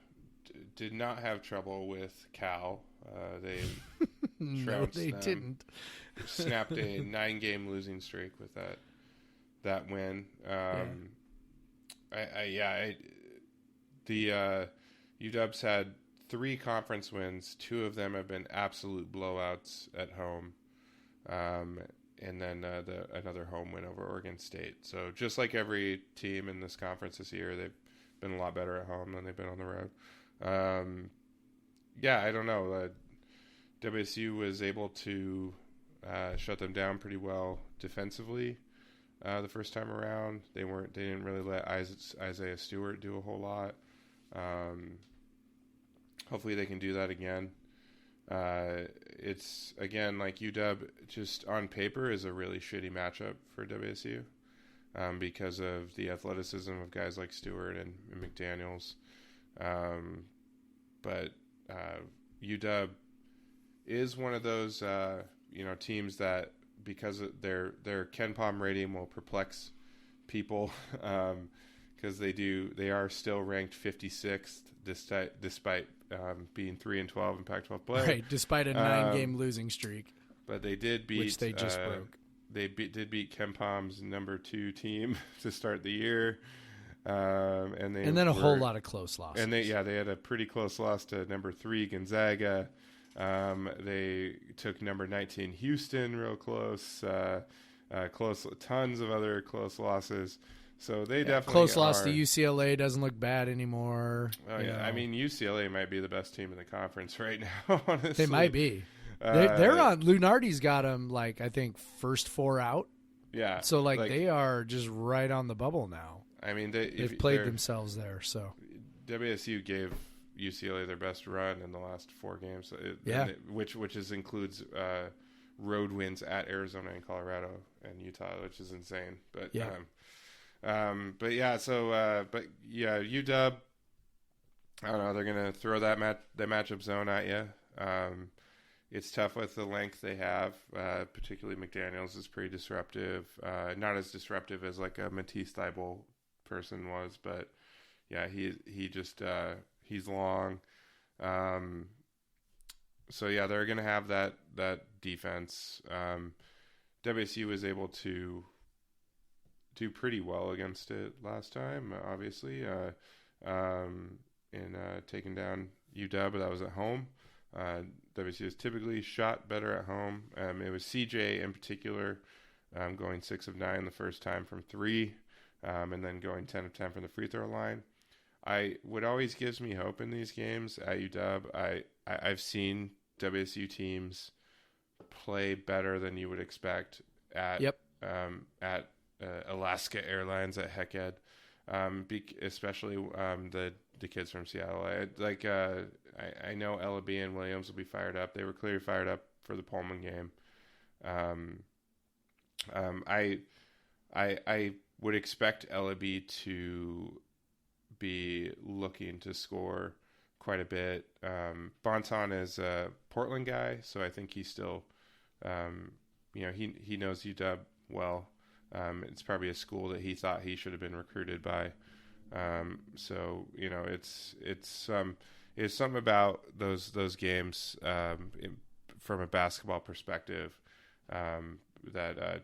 did not have trouble with Cal. They no, they didn't. Snapped a 9-game losing streak with that win. The UW's had 3 conference wins. 2 of them have been absolute blowouts at home, and then another home win over Oregon State. So just like every team in this conference this year, they've been a lot better at home than they've been on the road. I don't know. WSU was able to shut them down pretty well defensively the first time around. They didn't really let Isaiah Stewart do a whole lot. Hopefully they can do that again. It's again like UW just on paper is a really shitty matchup for WSU because of the athleticism of guys like Stewart and McDaniels. But UW is one of those teams that, because of their Ken Pom rating will perplex people because they are still ranked 56th despite being 3-12 in Pac-12 play. Right, despite a 9-game losing streak. But they did beat, which they just broke. They did beat Ken Pom's number 2 team to start the year. And then a whole lot of close losses. And they had a pretty close loss to number 3 Gonzaga. They took number 19 Houston real close. Tons of other close losses. So they definitely close loss to UCLA doesn't look bad anymore. Oh yeah, I mean UCLA might be the best team in the conference right now. Honestly, they might be. They're on. Lunardi's got them I think first 4 out. Yeah. So they are just right on the bubble now. I mean they've played themselves there. So WSU gave UCLA their best run in the last 4 games. Which includes road wins at Arizona and Colorado and Utah, which is insane. But yeah. UW, I don't know, they're going to throw the matchup zone at you. It's tough with the length they have, particularly McDaniels is pretty disruptive. Not as disruptive as like a Matisse Thybulle person was, but yeah, he's long. So yeah, they're going to have that defense. WSU was able to do pretty well against it last time, obviously, in taking down UW. That was at home. WSU has typically shot better at home. It was CJ in particular going 6 of 9 the first time from 3, and then going 10 of 10 from the free throw line. What always gives me hope in these games at UW, I've seen WSU teams play better than you would expect at Alaska Airlines at Heck Ed, especially the kids from Seattle. I know Ella B and Williams will be fired up. They were clearly fired up for the Pullman game. I would expect Ella B to be looking to score quite a bit. Bonton is a Portland guy, so I think he's still, he knows UW well. It's probably a school that he thought he should have been recruited by. So it's something about those games from a basketball perspective that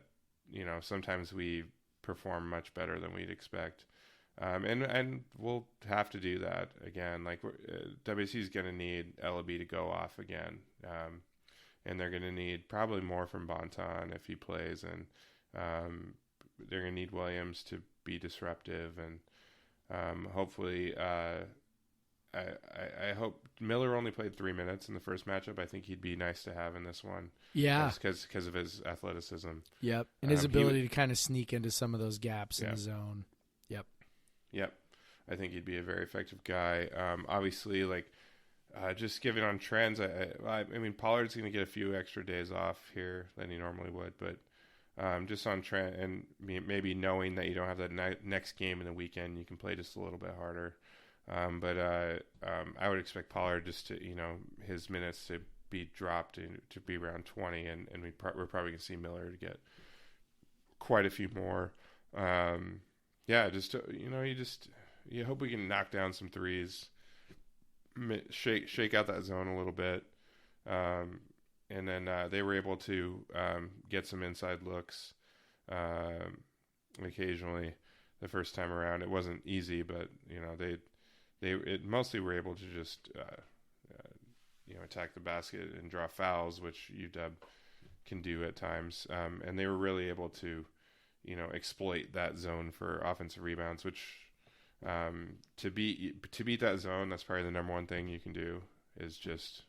sometimes we perform much better than we'd expect. And we'll have to do that again. WSU is going to need LB to go off again, and they're going to need probably more from Bonton if he plays, and they're going to need Williams to be disruptive, and hopefully, I hope Miller only played 3 minutes in the first matchup. I think he'd be nice to have in this one. Yeah, because of his athleticism. Yep, and his ability to kind of sneak into some of those gaps in the zone. Yep. I think he'd be a very effective guy. Obviously, just given on trends, I mean, Pollard's going to get a few extra days off here than he normally would, but just on trend and maybe knowing that you don't have that next game in the weekend, you can play just a little bit harder. But I would expect Pollard just to, his minutes to be dropped to be around 20, and we're probably going to see Miller to get quite a few more. You hope we can knock down some threes, shake out that zone a little bit. And then they were able to get some inside looks occasionally the first time around. It wasn't easy, but they mostly were able to just attack the basket and draw fouls, which UW can do at times. And they were really able to exploit that zone for offensive rebounds, which to beat that zone, that's probably the number one thing you can do, is just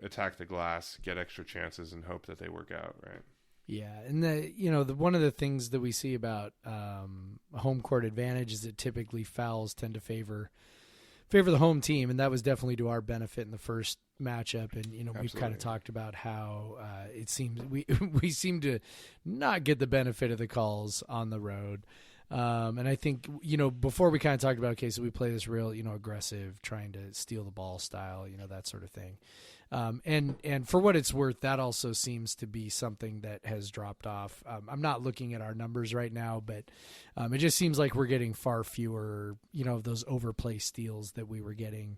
attack the glass, get extra chances, and hope that they work out, right? Yeah, and one of the things that we see about home court advantage is that typically fouls tend to favor the home team, and that was definitely to our benefit in the first matchup. And we've kind of talked about how it seems we seem to not get the benefit of the calls on the road. And I think, before we kind of talked about, okay, so we play this real, aggressive, trying to steal the ball style, that sort of thing. And for what it's worth, that also seems to be something that has dropped off. I'm not looking at our numbers right now, but it just seems like we're getting far fewer, of those overplay steals that we were getting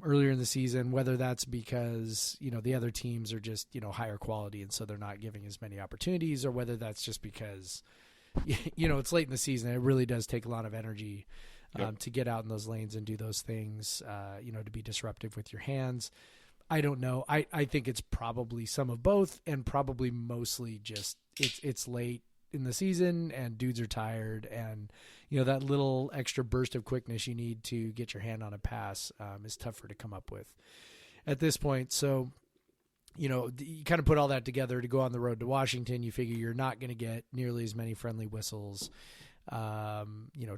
earlier in the season, whether that's because, the other teams are just, higher quality, and so they're not giving as many opportunities, or whether that's just because it's late in the season. It really does take a lot of energy to get out in those lanes and do those things, to be disruptive with your hands. I don't know. I think it's probably some of both, and probably mostly just it's late in the season and dudes are tired, and that little extra burst of quickness you need to get your hand on a pass is tougher to come up with at this point. So you kind of put all that together to go on the road to Washington. You figure you're not going to get nearly as many friendly whistles.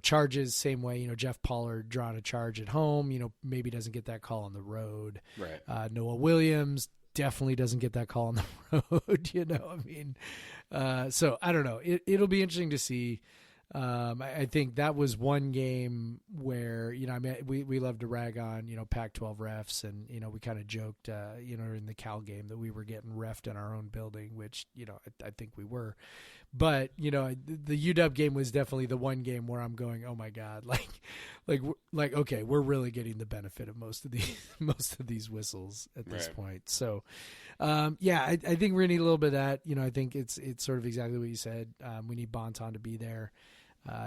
Charges, same way, Jeff Pollard drawing a charge at home, maybe doesn't get that call on the road. Right. Noah Williams definitely doesn't get that call on the road, so I don't know. It'll be interesting to see. I think that was one game where, we love to rag on, Pac-12 refs, and, we kind of joked, in the Cal game that we were getting reffed in our own building, which, I think we were. But, the UW game was definitely the one game where I'm going, oh my God, okay, we're really getting the benefit of most of these whistles at this point. So, I think we're gonna need a little bit of that. I think it's sort of exactly what you said. We need Bonton to be there.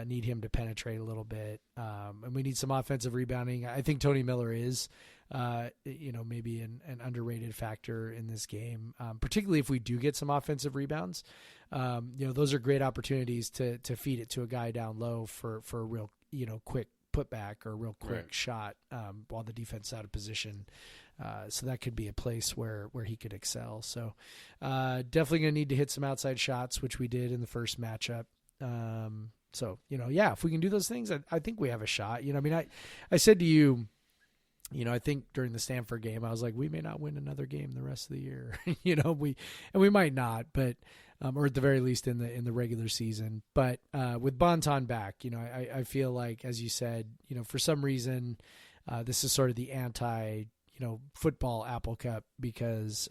Need him to penetrate a little bit. And we need some offensive rebounding. I think Tony Miller is, maybe an underrated factor in this game, particularly if we do get some offensive rebounds. Those are great opportunities to feed it to a guy down low for a real, quick putback or a real quick shot while the defense is out of position. So that could be a place where he could excel. So definitely going to need to hit some outside shots, which we did in the first matchup. So, if we can do those things, I think we have a shot. I said to you, I think during the Stanford game, I was like, we may not win another game the rest of the year. We might not, but or at the very least in the regular season. But with Bonton back, I feel like, as you said, for some reason, this is sort of the anti football Apple Cup, because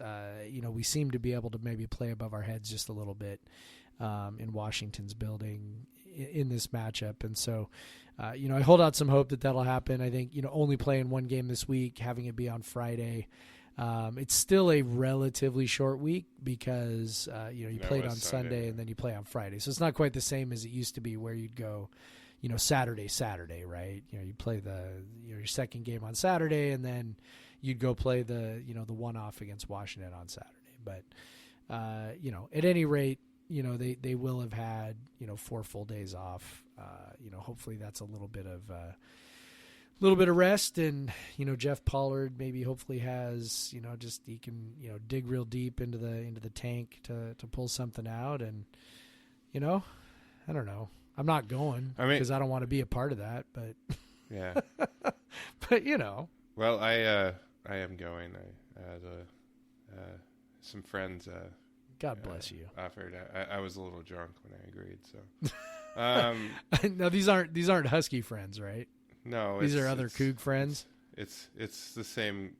we seem to be able to maybe play above our heads just a little bit in Washington's building in this matchup. And so, I hold out some hope that that'll happen. I think, only playing one game this week, having it be on Friday, it's still a relatively short week because, you played on Sunday and then you play on Friday. So it's not quite the same as it used to be, where you'd go, Saturday, right? You play your second game on Saturday, and then you'd go play the one-off against Washington on Saturday. But, at any rate, they will have had, 4 full days off. Hopefully that's a little bit of rest, and, Jeff Pollard maybe hopefully has, just he can, dig real deep into the tank to pull something out. And, I don't know. I'm not going because I don't want to be a part of that, but yeah, but well, I am going. I had some friends, God bless you. Offered. I was a little drunk when I agreed. So, now these aren't Husky friends, right? No, these are other Coug friends. it's the same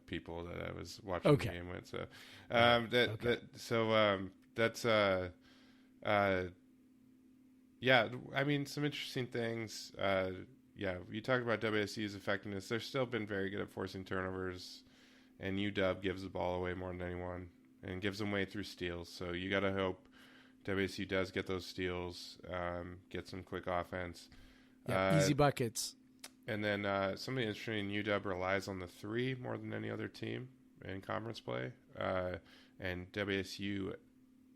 people that I was watching the game with. So yeah. I mean, some interesting things. Yeah, you talked about WSU's effectiveness. They've still been very good at forcing turnovers, and UW gives the ball away more than anyone and gives them away through steals. So you got to hope WSU does get those steals, get some quick offense. Yeah, easy buckets. And then something interesting, UW relies on the three more than any other team in conference play. And WSU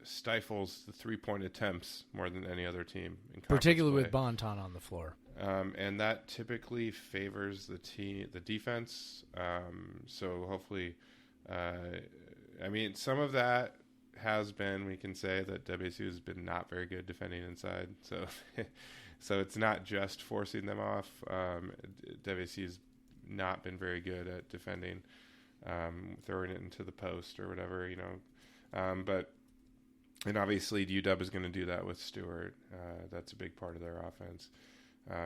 stifles the three-point attempts more than any other team in conference particularly play. with Bonton on the floor. And that typically favors the defense. So hopefully, I mean, some of that has been, we can say that WSU has been not very good defending inside. So it's not just forcing them off. WSU's not been very good at defending, throwing it into the post or whatever, and obviously UW is going to do that with Stewart. That's a big part of their offense.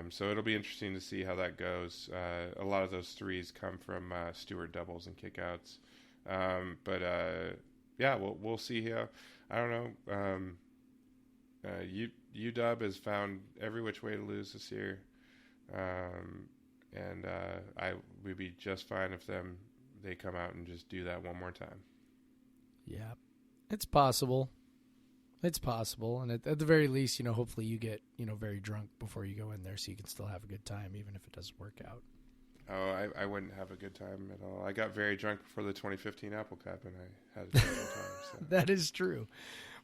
So it'll be interesting to see how that goes. A lot of those threes come from Stewart doubles and kickouts. Yeah, we'll see here. I don't know. UW has found every which way to lose this year. And we'd be just fine if they come out and just do that one more time. Yeah, it's possible. It's possible. And at the very least, hopefully you get, very drunk before you go in there so you can still have a good time, even if it doesn't work out. Oh, I wouldn't have a good time at all. I got very drunk before the 2015 Apple Cup, and I had a very good time. So. That is true.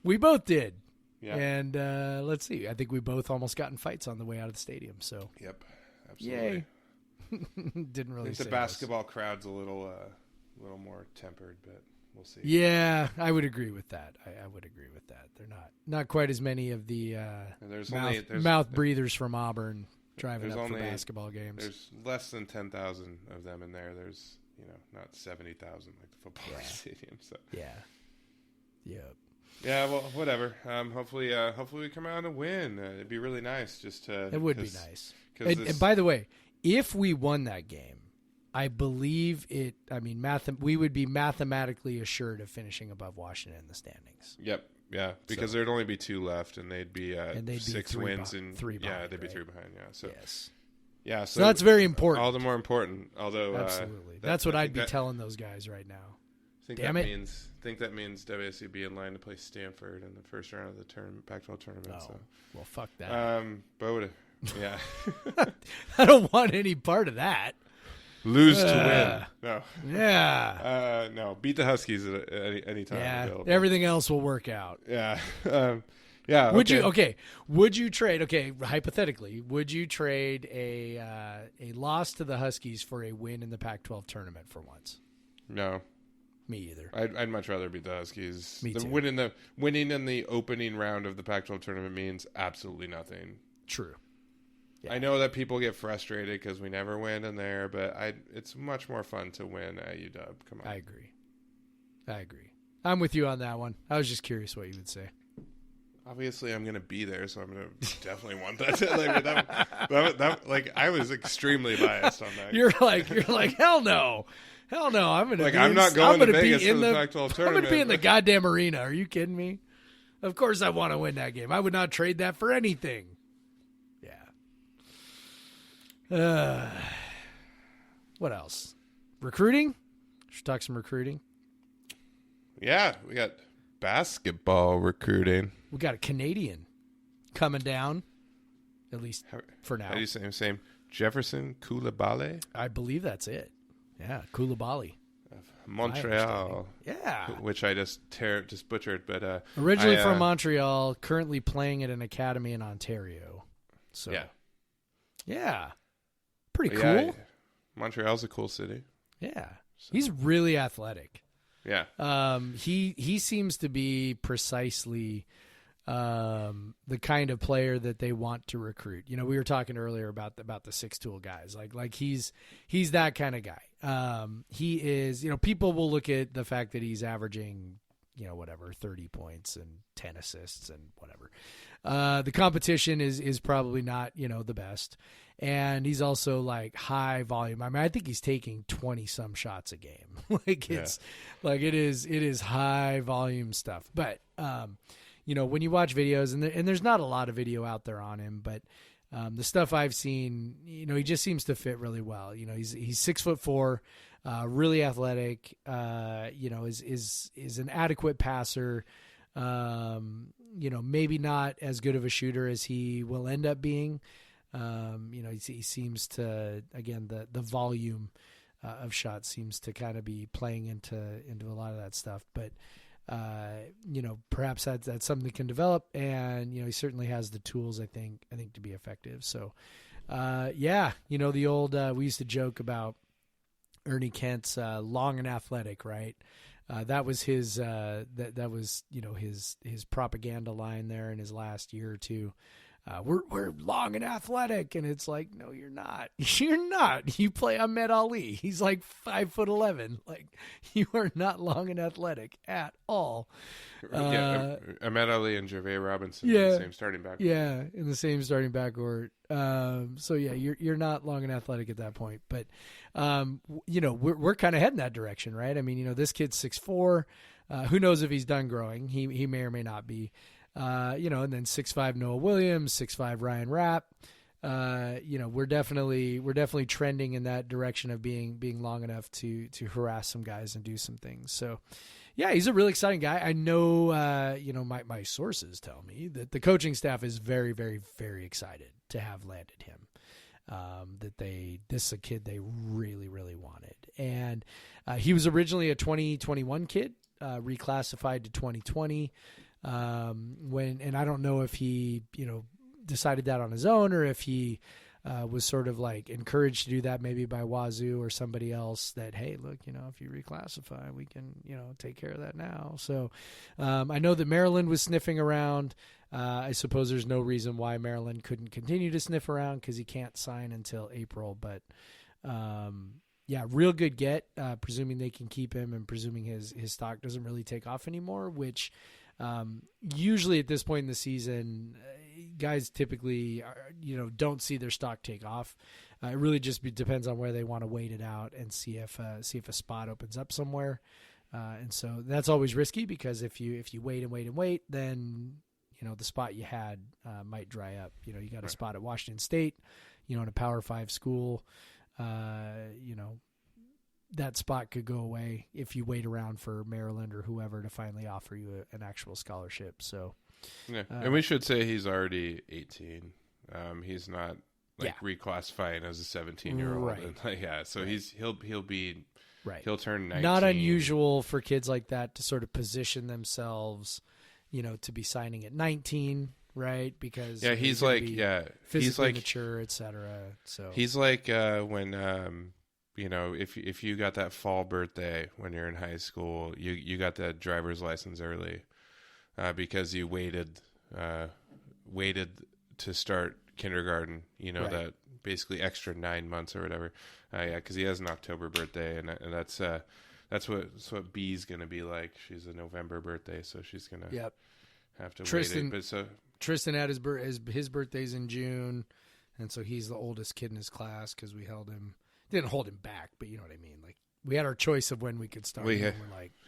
We both did. Yeah. And let's see. I think we both almost got in fights on the way out of the stadium. So. Yep. Absolutely. Yay. Didn't really. I think the basketball crowd's a little more tempered, but we'll see. Yeah, I would agree with that. I would agree with that. They're not quite as many of the mouth breathers from Auburn driving up for basketball games. There's less than 10,000 of them in there. There's not 70,000 like the football stadium. So yeah. Yeah, well, whatever. Hopefully we come out and win. It'd be really nice just to. It would be nice. And by the way, if we won that game, I believe it. I mean, we would be mathematically assured of finishing above Washington in the standings. Yep. Yeah, because there'd only be 2 left, and they'd be 6 wins and 3 behind. Yeah, they'd be 3 behind. Yeah. So yes. Yeah. So that's very important. All the more important. Although absolutely, that's what I'd be telling those guys right now. Think that means WSU be in line to play Stanford in the first round of the Pac-12 tournament. Oh, so. Well, fuck that. Yeah. I don't want any part of that. Lose to win. No. Yeah. No. Beat the Huskies at any time. Yeah. Available. Everything else will work out. Yeah. Yeah. Would you trade? Hypothetically, would you trade a loss to the Huskies for a win in the Pac-12 tournament for once? No. Me either. I'd much rather beat the Huskies. Me too. Winning in the opening round of the Pac-12 tournament means absolutely nothing. True. Yeah. I know that people get frustrated because we never win in there, but it's much more fun to win at UW. Come on. I agree. I'm with you on that one. I was just curious what you would say. Obviously, I'm going to be there, so I'm going to definitely want that. I was extremely biased on that. You're like, hell no. I'm going to I'm not going to Vegas for the Pac-12 tournament. I'm going to be in the goddamn arena. Are you kidding me? Of course I want to win that game. I would not trade that for anything. Yeah. What else? Recruiting? Should talk some recruiting. Yeah, we got basketball recruiting. We got a Canadian coming down, at least for now. How do you say his name? Jefferson Koulibaly? I believe that's it. Yeah, Koulibaly. Of Montreal. Yeah. Which I just butchered. But originally from Montreal, currently playing at an academy in Ontario. So yeah. Pretty cool. Yeah, Montreal's a cool city. Yeah. So. He's really athletic. Yeah. He seems to be precisely the kind of player that they want to recruit. We were talking earlier about the 6-tool guys. Like he's that kind of guy. He is, people will look at the fact that he's averaging, 30 points and 10 assists and whatever. the competition is probably not, the best. And he's also like high volume. I mean, I think he's taking 20 some shots a game. Like it's like it is high volume stuff. But when you watch videos and there's not a lot of video out there on him, but the stuff I've seen, he just seems to fit really well. He's 6'4", really athletic. Is an adequate passer. Maybe not as good of a shooter as he will end up being. He seems to, again, the volume of shots seems to kind of be playing into a lot of that stuff. But, perhaps that's something that can develop, and, he certainly has the tools, I think to be effective. So, the old, we used to joke about Ernie Kent's long and athletic, right? That was his, that was, his propaganda line there in his last year or two. We're long and athletic, and it's like, no, you're not. You're not. You play Ahmed Ali. He's like 5'11". Like, you are not long and athletic at all. Ahmed Ali and Gervais Robinson in the same starting backcourt. Yeah, in the same starting backcourt. You're not long and athletic at that point. But we're kind of heading that direction, right? I mean, this kid's 6'4". Who knows if he's done growing? He may or may not be. And then 6'5" Noah Williams, 6'5" Ryan Rapp. We're definitely trending in that direction of being long enough to harass some guys and do some things. So, yeah, he's a really exciting guy. I know, my sources tell me that the coaching staff is very, very, very excited to have landed him. This is a kid they really, really wanted. And he was originally a 2021 kid, reclassified to 2020. And I don't know if he, decided that on his own or if he was sort of like encouraged to do that maybe by Wazoo or somebody else that, hey, look, if you reclassify, we can, take care of that now. So I know that Maryland was sniffing around. I suppose there's no reason why Maryland couldn't continue to sniff around because he can't sign until April. But real good get, presuming they can keep him and presuming his stock doesn't really take off anymore, which usually at this point in the season, guys typically don't see their stock take off. It really just depends on where they want to wait it out and see if a spot opens up somewhere. And so that's always risky because if you wait and wait and wait, then the spot you had might dry up. You got a spot at Washington State, in a Power 5 school. That spot could go away if you wait around for Maryland or whoever to finally offer you an actual scholarship. So, and we should say he's already 18. He's not reclassifying as a 17-year-old. Right. So he'll be right. He'll turn 19. Not unusual for kids like that to sort of position themselves, to be signing at 19. Right, because he's physically mature, etc. So he's like when if you got that fall birthday when you're in high school, you got that driver's license early because you waited to start kindergarten. Right. That basically extra 9 months or whatever. Because he has an October birthday, and that's what B's gonna be like. She's a November birthday, so she's gonna have to Tristan, wait. But Tristan had his birthday's in June, and so he's the oldest kid in his class because we didn't hold him back, but you know what I mean. Like we had our choice of when we could start. He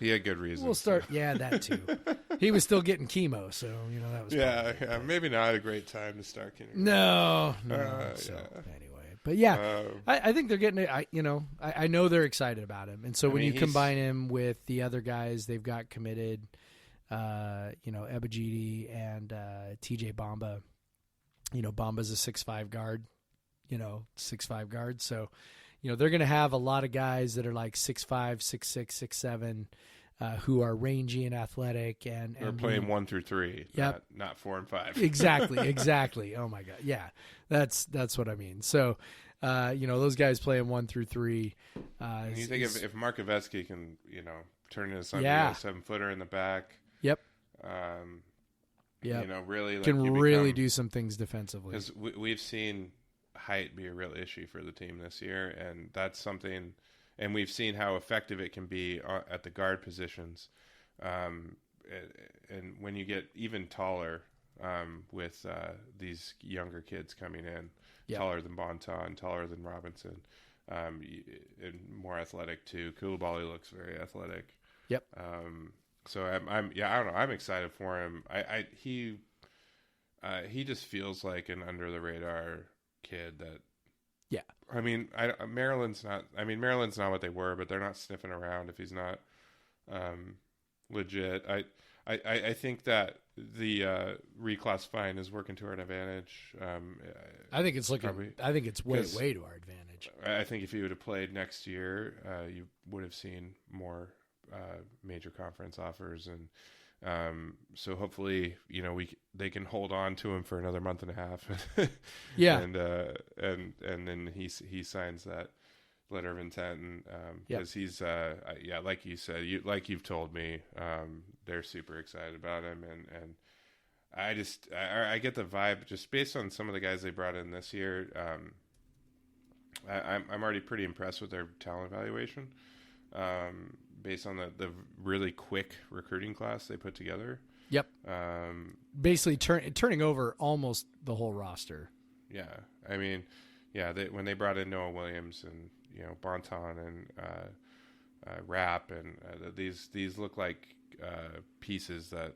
had good reasons. We'll start. So. Yeah, that too. He was still getting chemo, so that was. Yeah. Maybe not a great time to start kindergarten. No. Anyway, but I think they're getting it. I know they're excited about him, and so when you combine him with the other guys they've got committed. Ebajidi and TJ Bamba. Bamba's a 6'5" guard. 6'5" guard. So, they're going to have a lot of guys that are like 6'5", 6'6", 6'7", who are rangy and athletic and they're playing 1 through 3. Yep. Not 4 and 5. Exactly. Oh my God. Yeah, that's what I mean. So, those guys playing 1 through 3. And you think if Markovetsky can, turn into something, a 7-footer in the back. Yep. Really really do some things defensively. Because we've seen height be a real issue for the team this year, and that's something. And we've seen how effective it can be at the guard positions. And when you get even taller, with these younger kids coming in, Yep. taller than Bonton, taller than Robinson, and more athletic too. Koulibaly looks very athletic. Yep. So I don't know. I'm excited for him. He just feels like an under the radar kid that. Yeah. I mean, Maryland's not what they were, but they're not sniffing around if he's not legit. I think that the reclassifying is working to our advantage. I think it's probably, I think it's way to our advantage. I think if he would have played next year, you would have seen more major conference offers, and so hopefully, they can hold on to him for another month and a half. Yeah, and then he signs that letter of intent, and because he's like you said, you've told me, they're super excited about him, and I get the vibe just based on some of the guys they brought in this year. I'm already pretty impressed with their talent evaluation, based on the really quick recruiting class they put together. Yep. Basically turning over almost the whole roster. Yeah, I mean, when they brought in Noah Williams and Bonton and Rapp, and these look like pieces that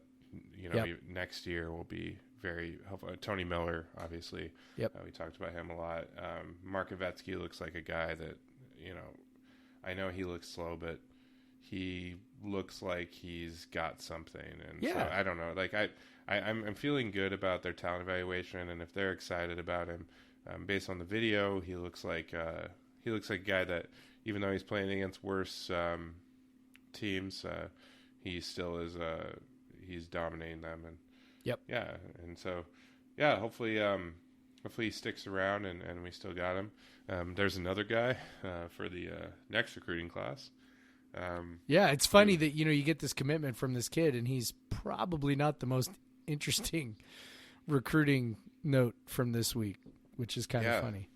next year will be very helpful. Tony Miller, obviously. Yep. We talked about him a lot. Mark Ivetsky looks like a guy that I know he looks slow, but he looks like he's got something. And so I don't know. Like I'm feeling good about their talent evaluation, and if they're excited about him, based on the video, he looks like a guy that, even though he's playing against worse teams, he still is he's dominating them. And and so hopefully he sticks around and we still got him. There's another guy for the next recruiting class. It's funny that you get this commitment from this kid, and he's probably not the most interesting recruiting note from this week, which is kind of funny.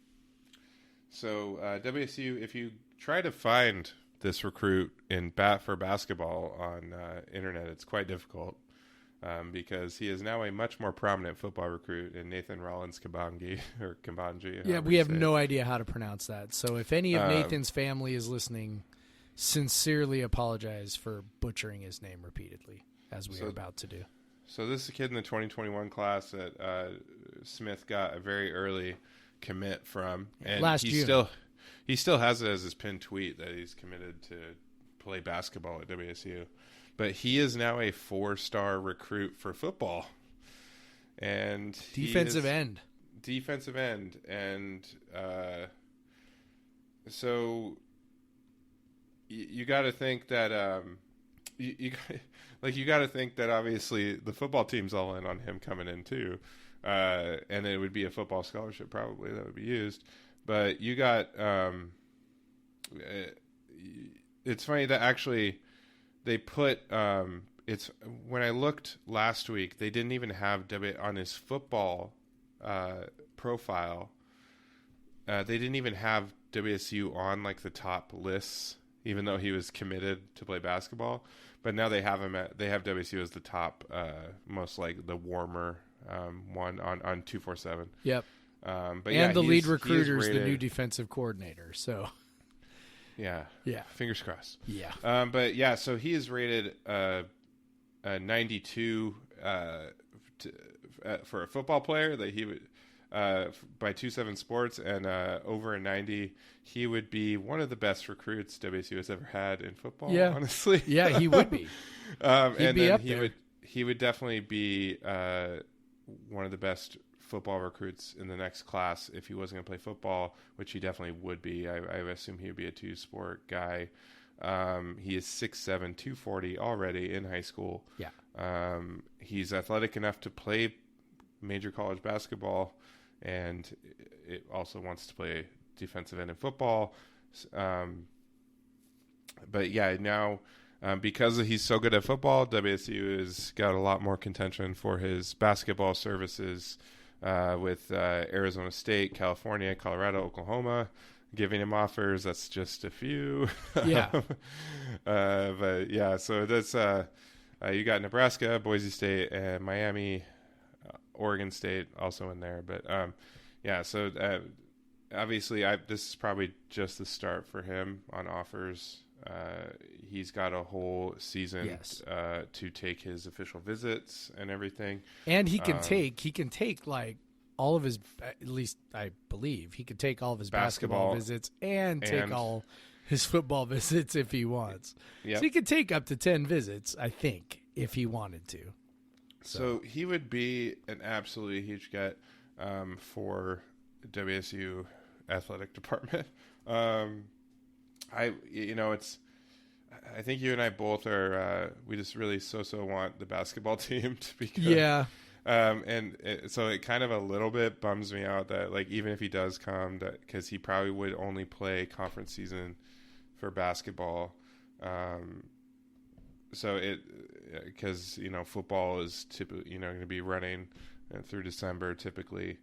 So WSU, if you try to find this recruit for basketball on internet, it's quite difficult, because he is now a much more prominent football recruit in Nathan Rawlins-Kibonge or Kibonge. Yeah, we have no idea how to pronounce that. So if any of Nathan's family is listening, sincerely apologize for butchering his name repeatedly, as we are about to do. So this is a kid in the 2021 class that Smith got a very early commit from, and he still has it as his pinned tweet that he's committed to play basketball at WSU. But he is now a 4-star recruit for football, and defensive end, and so you got to think that you got to think that obviously the football team's all in on him coming in too, and it would be a football scholarship probably that would be used. But you got it's funny that actually they put it's when I looked last week, they didn't even have on his football profile. They didn't even have WSU on like the top lists, even though he was committed to play basketball. But now they have WSU as the top, most like the warmer one on 247. Yep. But the lead recruiter is the new defensive coordinator. So yeah, fingers crossed. Yeah. But so he is rated 92 for a football player that he would. By 27 Sports, and over a 90, he would be one of the best recruits WSU has ever had in football. Yeah. Honestly, he would be. He would definitely be one of the best football recruits in the next class if he wasn't going to play football, which he definitely would be. I assume he would be a 2-sport guy. He is 6'7", 240 already in high school. Yeah. He's athletic enough to play major college basketball, and it also wants to play defensive end in football. But now because he's so good at football, WSU has got a lot more contention for his basketball services with Arizona State, California, Colorado, Oklahoma giving him offers. That's just a few. Yeah. So that's you got Nebraska, Boise State, and Miami Oregon State also in there. But yeah, so obviously this is probably just the start for him on offers. He's got a whole season to take his official visits and everything. And he can take like all of his, at least I believe, he could take all of his basketball visits and take all his football visits if he wants. Yep. So he could take up to 10 visits, I think, if he wanted to. So he would be an absolutely huge get for WSU athletic department. I think you and I both are. We just really so want the basketball team to be good. Yeah. So it kind of a little bit bums me out that, like, even if he does come, that because he probably would only play conference season for basketball. So because football is typically going to be running through December typically,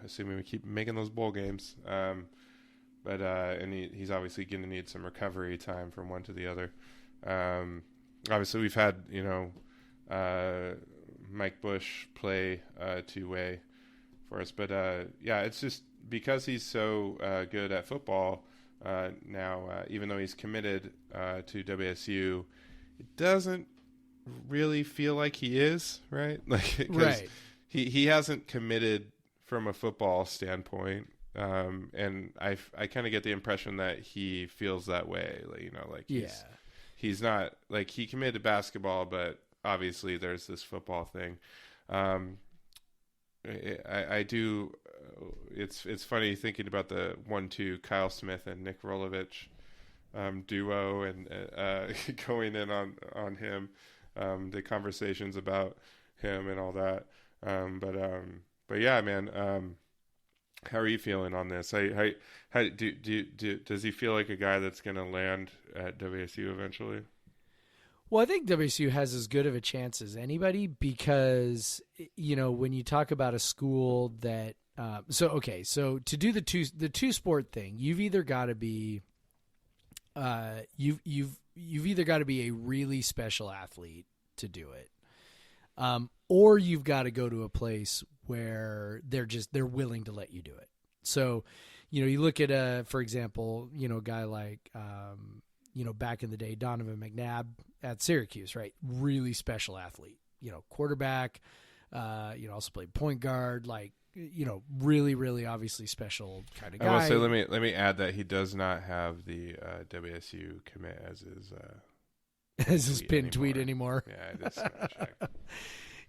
assuming we keep making those bowl games. But he's obviously going to need some recovery time from one to the other. Obviously, we've had Mike Bush play two-way for us, but it's just because he's so good at football now. Even though he's committed to WSU, it doesn't really feel like he is, right? Right. He hasn't committed from a football standpoint. And I kind of get the impression that he feels that way, he's not, like, he committed to basketball, but obviously there's this football thing. I do. It's funny thinking about the 1-2 Kyle Smith and Nick Rolovich duo, and going in on him, the conversations about him and all that. But yeah, man. How are you feeling on this? How does he feel like a guy that's going to land at WSU eventually? Well, I think WSU has as good of a chance as anybody because, when you talk about a school that so to do the two sport thing, you've either got to be you've either got to be a really special athlete to do it, or you've got to go to a place where they're willing to let you do it. So, you look at for example, a guy like back in the day, Donovan McNabb at Syracuse, right? Really special athlete, quarterback, also played point guard, really, really obviously special kind of guy. I will say, let me add that he does not have the WSU commit as his pinned tweet anymore. Yeah, I just checked.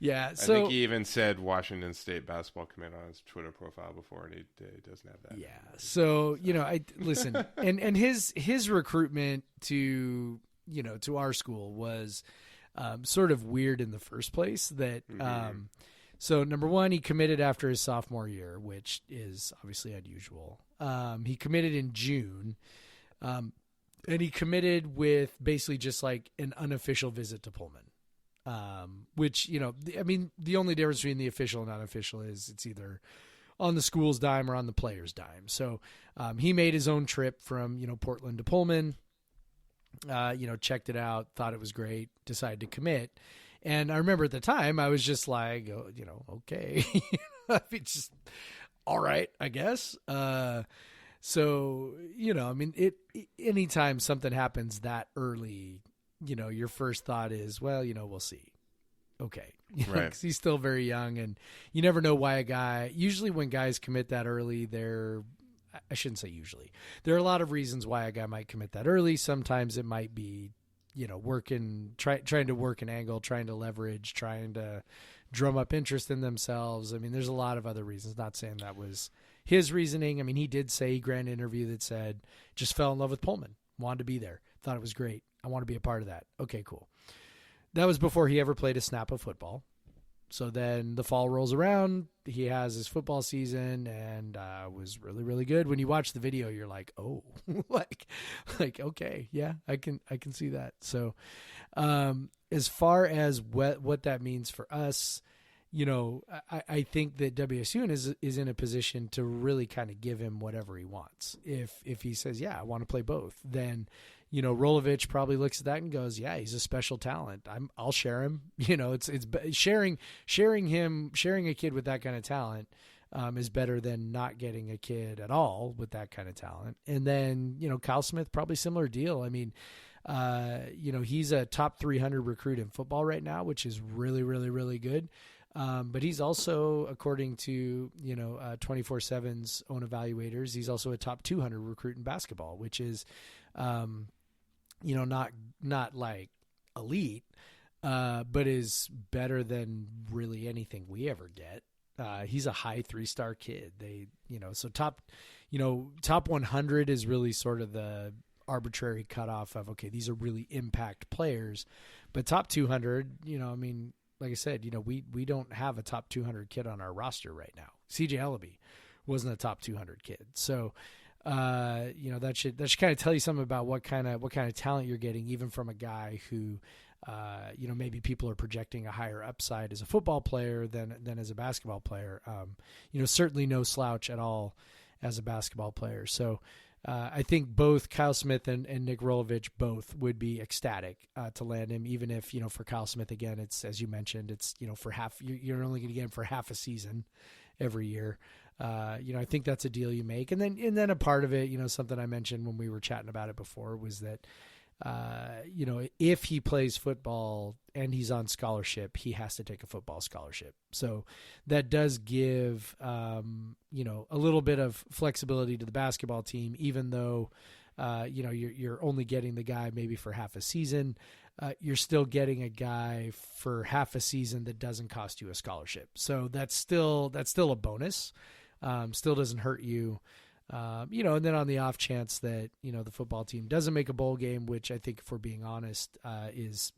Yeah, I think he even said Washington State basketball commit on his Twitter profile before, and he doesn't have that. Yeah, so I listen, and his recruitment to our school was sort of weird in the first place. That so number one, he committed after his sophomore year, which is obviously unusual. He committed in June, and he committed with basically just like an unofficial visit to Pullman. Which, the only difference between the official and unofficial is it's either on the school's dime or on the player's dime. So he made his own trip from, Portland to Pullman, checked it out, thought it was great, decided to commit. And I remember at the time I was just like, okay, just all right, I guess. So, anytime something happens that early, your first thought is, well, we'll see. Okay. Right. 'Cause he's still very young, and you never know why usually when guys commit that early, I shouldn't say usually. There are a lot of reasons why a guy might commit that early. Sometimes it might be, trying to work an angle, trying to leverage, trying to drum up interest in themselves. There's a lot of other reasons, not saying that was his reasoning. He did say, grant interview that said, just fell in love with Pullman, wanted to be there, thought it was great. I want to be a part of that. Okay, cool. That was before he ever played a snap of football. So then the fall rolls around. He has his football season and was really, really good. When you watch the video, you're like, oh, like okay, yeah, I can see that. So as far as what that means for us, I think that WSU is in a position to really kind of give him whatever he wants. If he says, yeah, I want to play both, then Rolovich probably looks at that and goes, yeah, he's a special talent. I'll share him. It's sharing a kid with that kind of talent is better than not getting a kid at all with that kind of talent. And then, Kyle Smith, probably similar deal. I mean, he's a top 300 recruit in football right now, which is really, really, really good. But he's also, according to, 24/7's own evaluators, he's also a top 200 recruit in basketball, which is, not like elite, but is better than really anything we ever get. He's a high 3-star kid. So top 100 is really sort of the arbitrary cutoff of, okay, these are really impact players, but top 200, like I said, we don't have a top 200 kid on our roster right now. CJ Ellaby wasn't a top 200 kid. So, that should kind of tell you something about what kind of talent you're getting, even from a guy who, maybe people are projecting a higher upside as a football player than as a basketball player. Certainly no slouch at all as a basketball player. So, I think both Kyle Smith and Nick Rolovich both would be ecstatic to land him, even if, for Kyle Smith, again, it's, as you mentioned, it's, for half, you're only going to get him for half a season every year. I think that's a deal you make. And then a part of it, something I mentioned when we were chatting about it before was that, if he plays football and he's on scholarship, he has to take a football scholarship. So that does give, a little bit of flexibility to the basketball team, even though, you're only getting the guy maybe for half a season. You're still getting a guy for half a season that doesn't cost you a scholarship. So that's still a bonus. Still doesn't hurt you. And then on the off chance that, the football team doesn't make a bowl game, which I think, if we're being honest, is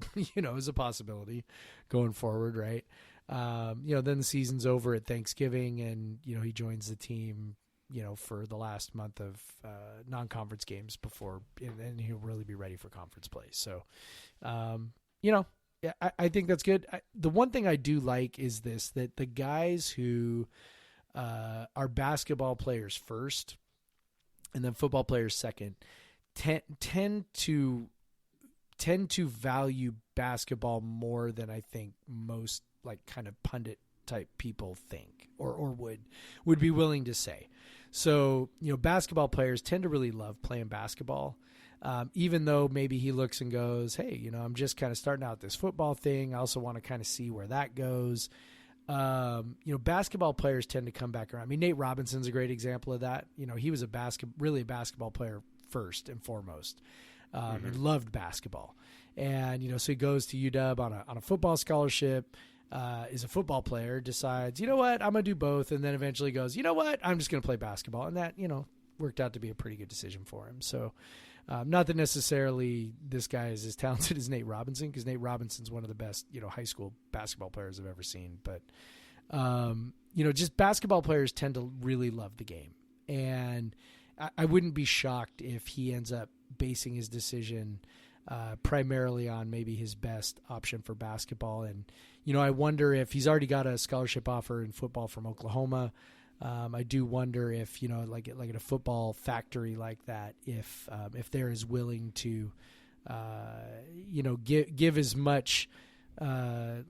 a possibility going forward. Right. Then the season's over at Thanksgiving and, he joins the team, for the last month of non-conference games before, and then he'll really be ready for conference play. So, yeah, I think that's good. The one thing I do like is that the guys who are basketball players first and then football players second tend to value basketball more than I think most like kind of pundit type people think or would be willing to say. So, basketball players tend to really love playing basketball. Even though maybe he looks and goes, hey, I'm just kind of starting out this football thing. I also want to kind of see where that goes. Basketball players tend to come back around. I mean, Nate Robinson's a great example of that. He was really a basketball player first and foremost, and loved basketball. And, so he goes to UW on a football scholarship, is a football player, decides, you know what, I'm going to do both. And then eventually goes, you know what, I'm just going to play basketball. And that, worked out to be a pretty good decision for him. So, not that necessarily this guy is as talented as Nate Robinson, because Nate Robinson's one of the best, high school basketball players I've ever seen. But, just basketball players tend to really love the game. And I wouldn't be shocked if he ends up basing his decision primarily on maybe his best option for basketball. And, I wonder if he's already got a scholarship offer in football from Oklahoma. I do wonder if, like at a football factory like that, if they're as willing to, give as much, I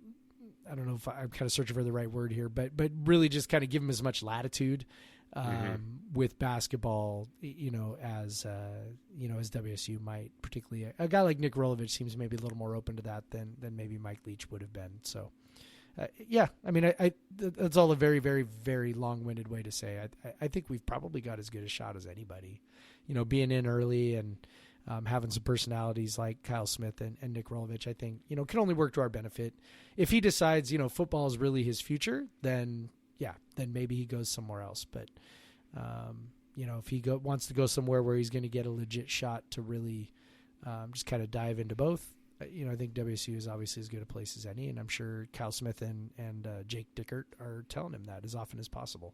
don't know if I'm kind of searching for the right word here, but really just kind of give them as much latitude, with basketball, as WSU might, particularly a guy like Nick Rolovich seems maybe a little more open to that than maybe Mike Leach would have been. So, yeah, I mean, I that's all a very, very, very long-winded way to say I think we've probably got as good a shot as anybody, being in early and having some personalities like Kyle Smith and Nick Rolovich, I think, can only work to our benefit. If he decides, football is really his future, then maybe he goes somewhere else. But, if he wants to go somewhere where he's going to get a legit shot to really just kind of dive into both, I think WSU is obviously as good a place as any, and I'm sure Kyle Smith and Jake Dickert are telling him that as often as possible.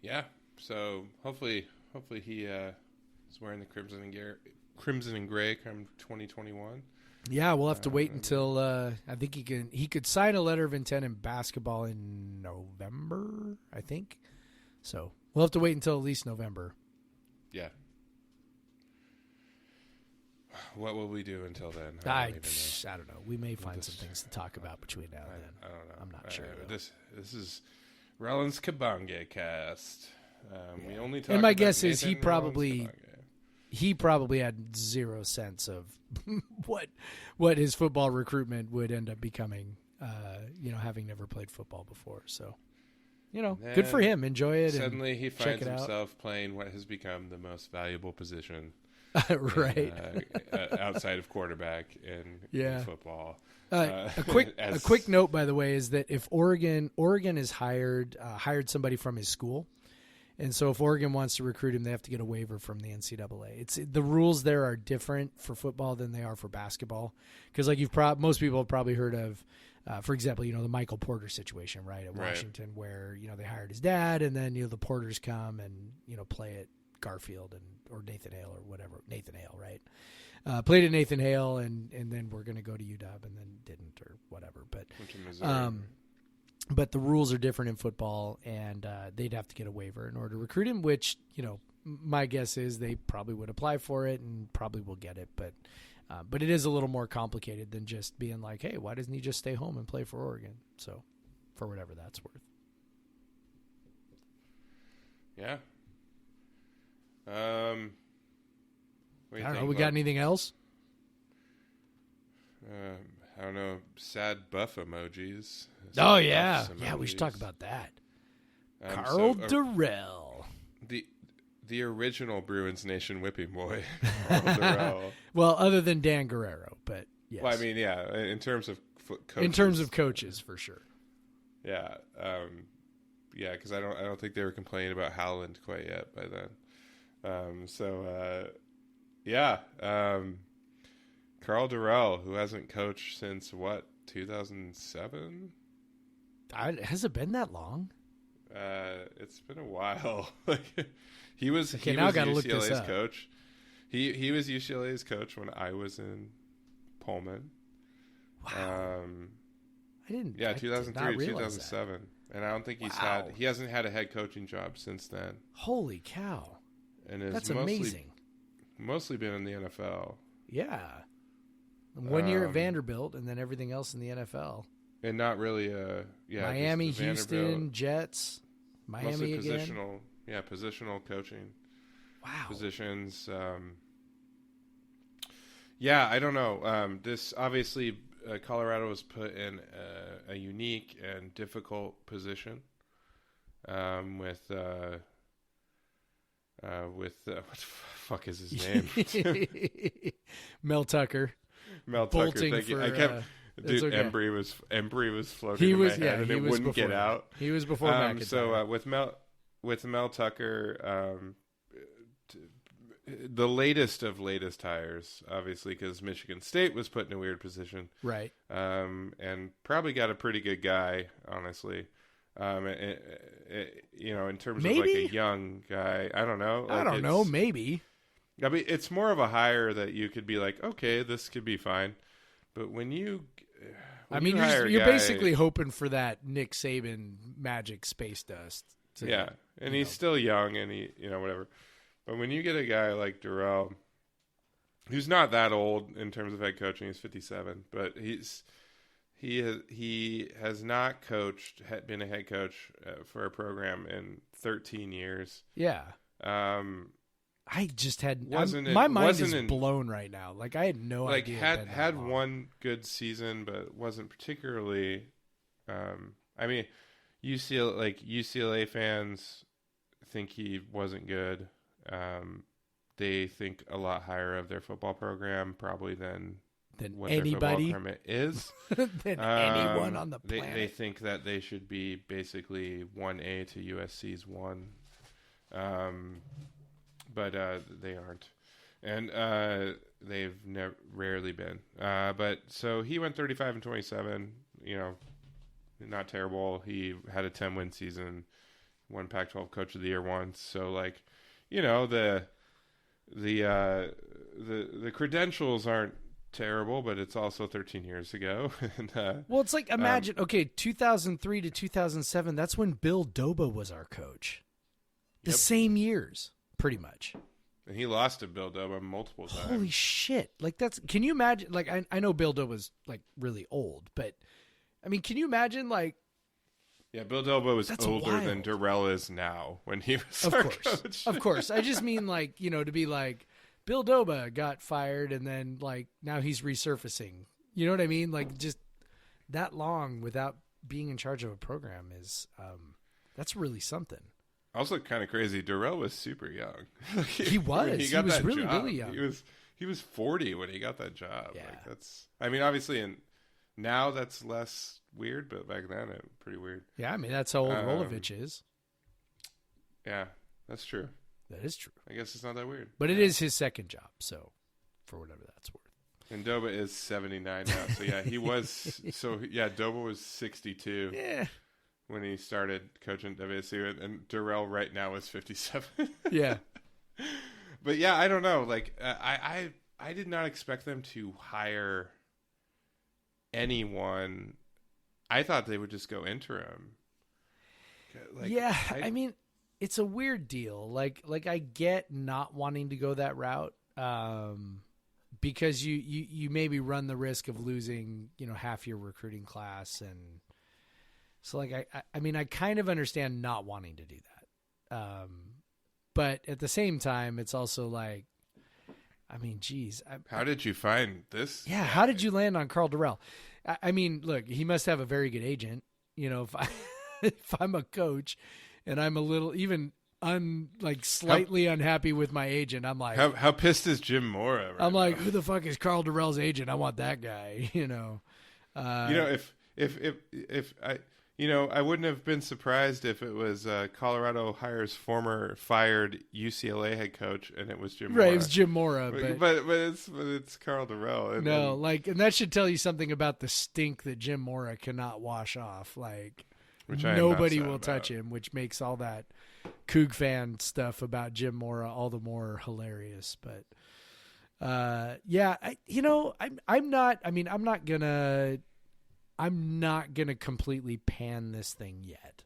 Yeah, so hopefully he is wearing the crimson and gray come 2021. Yeah, we'll have to wait until I think he could sign a letter of intent in basketball in November, I think. So we'll have to wait until at least November. Yeah. What will we do until then? I don't know. We may find some things to talk about between now and then. I don't know. I'm not sure. This is Rawlins-Kibonge cast. We only talk and my about guess is Nathan he probably had zero sense of what his football recruitment would end up becoming. Having never played football before, so good for him. Enjoy it. Suddenly, he finds check it himself playing what has become the most valuable position, right? Outside of quarterback in football. A quick note, by the way, is that if Oregon has hired somebody from his school, and so if Oregon wants to recruit him, they have to get a waiver from the NCAA. The rules there are different for football than they are for basketball, because like most people have probably heard of, for example, the Michael Porter situation, right, at Washington, where they hired his dad, and then the Porters come and play at Garfield or Nathan Hale or whatever. Nathan Hale, right? Played at Nathan Hale, and then we're going to go to UW, and then didn't or whatever. But the rules are different in football, and they'd have to get a waiver in order to recruit him, which, my guess is they probably would apply for it and probably will get it. But it is a little more complicated than just being like, hey, why doesn't he just stay home and play for Oregon? So for whatever that's worth. Yeah. I don't know. We got anything else? I don't know. Sad buff emojis. Oh, yeah. Yeah, we should talk about that. Karl Dorrell. The original Bruins Nation whipping boy. Karl Dorrell. Well, other than Dan Guerrero, but yes. Well, I mean, yeah, in terms of coaches. In terms of coaches, for sure. Yeah. Because I don't think they were complaining about Howland quite yet by then. Karl Dorrell, who hasn't coached since 2007? Has it been that long? It's been a while. He was UCLA's coach. He was UCLA's coach when I was in Pullman. Wow. I didn't. Yeah, 2003 to 2007, and I don't think he hasn't had a head coaching job since then. Holy cow! And that's amazing. Mostly been in the NFL. Yeah. 1 year at Vanderbilt, and then everything else in the NFL. And not really Miami, Houston, Jets, Miami positional, again. Positional coaching. Wow. Positions. I don't know. This obviously Colorado was put in a unique and difficult position with what the fuck is his name? Mel Tucker. Thank you. Embry was floating in my head, and it wouldn't get out. He was before McIntyre. So with Mel Tucker, the latest of latest hires, obviously, because Michigan State was put in a weird position, right? And probably got a pretty good guy, honestly. In terms of like a young guy, I don't know. Maybe. I mean, it's more of a hire that you could be like, okay, this could be fine. But you're basically hoping for that Nick Saban magic space dust. And he's still young, and he, whatever. But when you get a guy like Dorrell, who's not that old in terms of head coaching, he's 57, but he has not been a head coach for a program in 13 years. Yeah. I just had my mind is blown right now. Like I had no idea. Had one good season, but wasn't particularly. UCLA fans think he wasn't good. They think a lot higher of their football program probably than what anybody their football program is. than anyone on the planet. They think that they should be basically 1A to USC's 1. But they aren't, and they've rarely been. But so he went 35-27. Not terrible. He had a 10-win season, won Pac-12 Coach of the Year once. So the credentials aren't terrible, but it's also 13 years ago. And, well, it's like imagine 2003 to 2007. That's when Bill Doba was our coach. The same years. Pretty much. And he lost to Bill Doba multiple times. Holy shit! Like can you imagine? Like I know Bill Doba's like really old, but I mean, can you imagine like? Yeah, Bill Doba was older wild. than Dorrell is now when he was Of our course, coach. of course. I just mean like to be like Bill Doba got fired and then like now he's resurfacing. You know what I mean? Like just that long without being in charge of a program is that's really something. Also, kind of crazy. Dorrell was super young. He was. He was really, job, really young. He was 40 when he got that job. Yeah. Like that's. I mean, obviously, now that's less weird, but back then it was pretty weird. Yeah, I mean that's how old Rolovich is. Yeah, that's true. That is true. I guess it's not that weird. But it is his second job, so for whatever that's worth. And Doba is 79 now, so yeah, he was. So yeah, Doba was 62. Yeah. When he started coaching WSU, and Dorrell right now is 57. Yeah. But yeah, I don't know. Like I did not expect them to hire anyone. I thought they would just go interim. Like, yeah, I mean, it's a weird deal. Like I get not wanting to go that route, because you maybe run the risk of losing, half your recruiting class, and so like I mean I kind of understand not wanting to do that, but at the same time it's also like, I mean, geez, how did you find this? Yeah, guy? how did you land on Karl Dorrell? I mean, look, he must have a very good agent. If I'm a coach and I'm a little even slightly unhappy with my agent, I'm like, how pissed is Jim Mora? I'm like, who the fuck is Karl Dorrell's agent? I want that guy. If I wouldn't have been surprised if it was Colorado hires former fired UCLA head coach and it was Jim Mora. Right, it was Jim Mora, but it's Karl Dorrell. And that should tell you something about the stink that Jim Mora cannot wash off. Like, which nobody will touch him, which makes all that Coug fan stuff about Jim Mora all the more hilarious. But I'm not gonna completely pan this thing yet.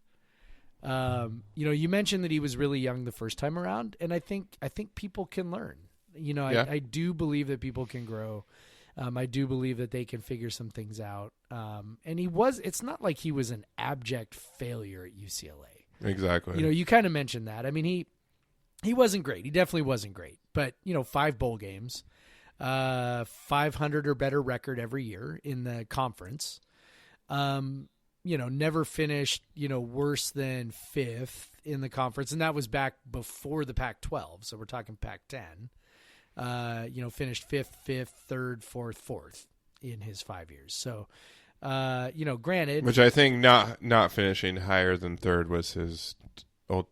You mentioned that he was really young the first time around, and I think people can learn. I do believe that people can grow. I do believe that they can figure some things out. And it's not like he was an abject failure at UCLA. Exactly. You kind of mentioned that. I mean, he wasn't great. He definitely wasn't great. But, 5 bowl games, 500 or better record every year in the conference. Never finished, worse than 5th in the conference. And that was back before the Pac-12. So we're talking Pac-10. Finished 5th, 3rd, 4th in his 5 years. So, granted, which I think not finishing higher than 3rd was his was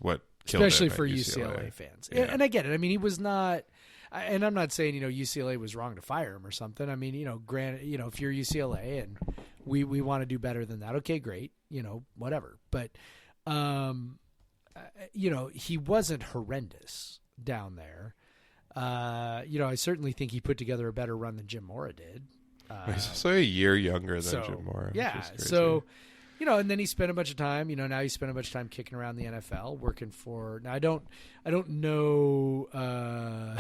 what killed especially him for at UCLA fans. Yeah. And I get it. I mean, he was not, and I'm not saying, UCLA was wrong to fire him or something. I mean, granted, if you're UCLA and we want to do better than that, okay, great, whatever. But, he wasn't horrendous down there. I certainly think he put together a better run than Jim Mora did. He's also a year younger than Jim Mora. Yeah. So, and then he spent a bunch of time, now he spent a bunch of time kicking around the NFL, working for, now I don't know, I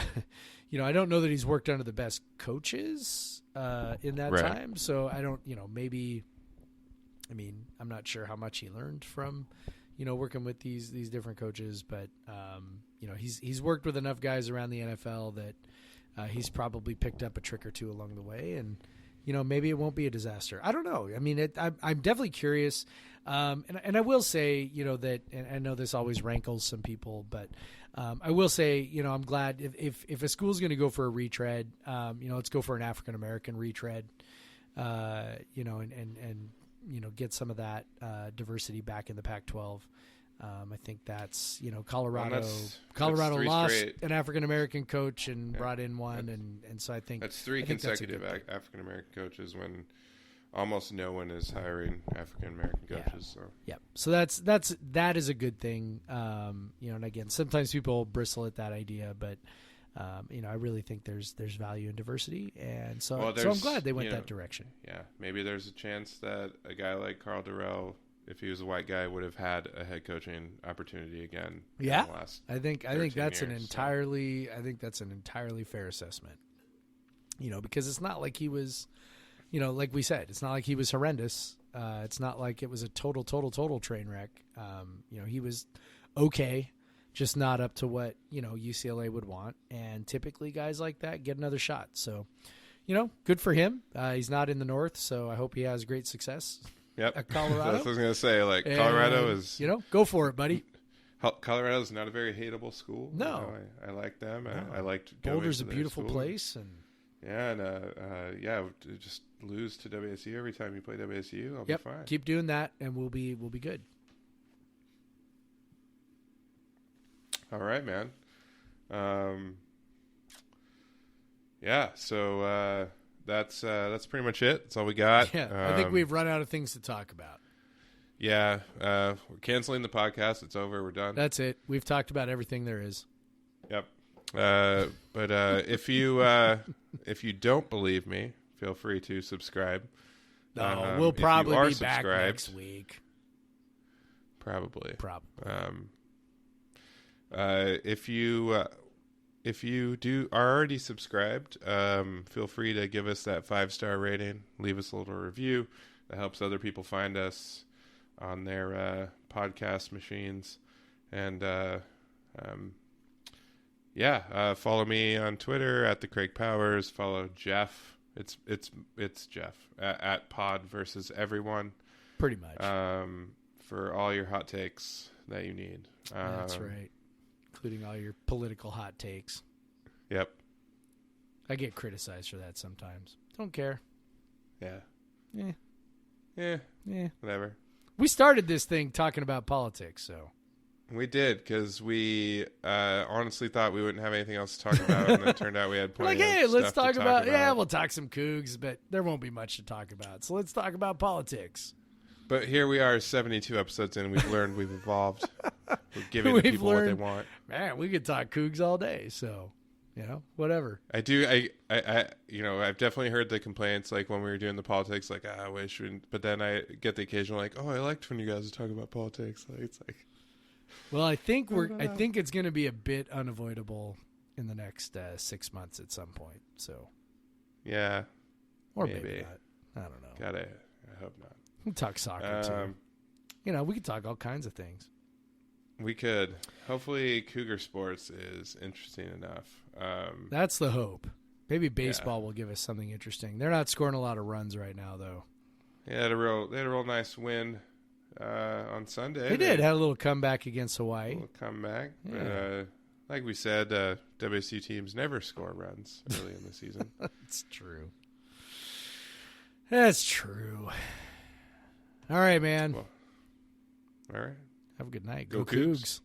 don't know that he's worked under the best coaches, in that time. So I don't, maybe, I'm not sure how much he learned from, working with these different coaches, but, he's worked with enough guys around the NFL that, he's probably picked up a trick or two along the way, and, maybe it won't be a disaster. I don't know. I mean, I'm definitely curious. And I will say, that, and I know this always rankles some people, but I will say, I'm glad if a school's going to go for a retread, let's go for an African-American retread, and get some of that diversity back in the Pac-12. I think that's, Colorado lost an African-American coach and brought in one. And so I think that's 3 consecutive African-American coaches when almost no one is hiring African-American coaches. So that is a good thing. And again, sometimes people bristle at that idea, but I really think there's value in diversity. And so I'm glad they went that direction. Yeah. Maybe there's a chance that a guy like Karl Dorrell if he was a white guy, would have had a head coaching opportunity again. Yeah, in the last I think 13 that's an years, entirely fair assessment. Because it's not like he was, like we said, it's not like he was horrendous. It's not like it was a total train wreck. He was okay, just not up to what UCLA would want. And typically, guys like that get another shot. So, good for him. He's not in the North, so I hope he has great success. Yep. At Colorado. That's what I was going to say. Like, Colorado is... go for it, buddy. Colorado is not a very hateable school. No. I like them. No. I liked going Boulder's to a their beautiful school. place. And Yeah, and just lose to WSU every time you play WSU. I'll yep, be fine. keep doing that, and we'll be good. All right, man. So that's pretty much it. That's all we got. Yeah, I think we've run out of things to talk about. Yeah, we're canceling the podcast. It's over. We're done. That's it. We've talked about everything there is. Yep. But if you don't believe me, feel free to subscribe. No, we'll probably if you are be back subscribed, next week. Probably. If you are already subscribed, feel free to give us that 5-star rating. Leave us a little review. That helps other people find us on their podcast machines. And follow me on Twitter at the Craig Powers. Follow Jeff. It's Jeff at Pod versus Everyone. Pretty much. For all your hot takes that you need. That's right. Including all your political hot takes. Yep. I get criticized for that sometimes. Don't care. Yeah. Yeah. Whatever. We started this thing talking about politics, so. We did, because we honestly thought we wouldn't have anything else to talk about, and it turned out we had plenty of let's stuff talk to about, we'll talk some cougs, but there won't be much to talk about. So let's talk about politics. But here we are, 72 episodes in. We've learned, we've evolved. We're giving the people what they want. Man, we could talk cougs all day, so, whatever. I do, I've definitely heard the complaints, like when we were doing the politics, like, I wish, but then I get the occasional, like, oh, I liked when you guys were talking about politics. Like, it's like. Well, I think it's going to be a bit unavoidable in the next 6 months at some point. So, yeah, or maybe not. I don't know. I hope not. We can talk soccer too. We can talk all kinds of things. We could. Hopefully, Cougar sports is interesting enough. That's the hope. Maybe baseball will give us something interesting. They're not scoring a lot of runs right now, though. Yeah, they had a real nice win. On Sunday. They had a little comeback against Hawaii. A little comeback. Yeah. Like we said, WSU teams never score runs early in the season. That's true. That's true. All right, man. Well, all right. Have a good night. Go Cougs.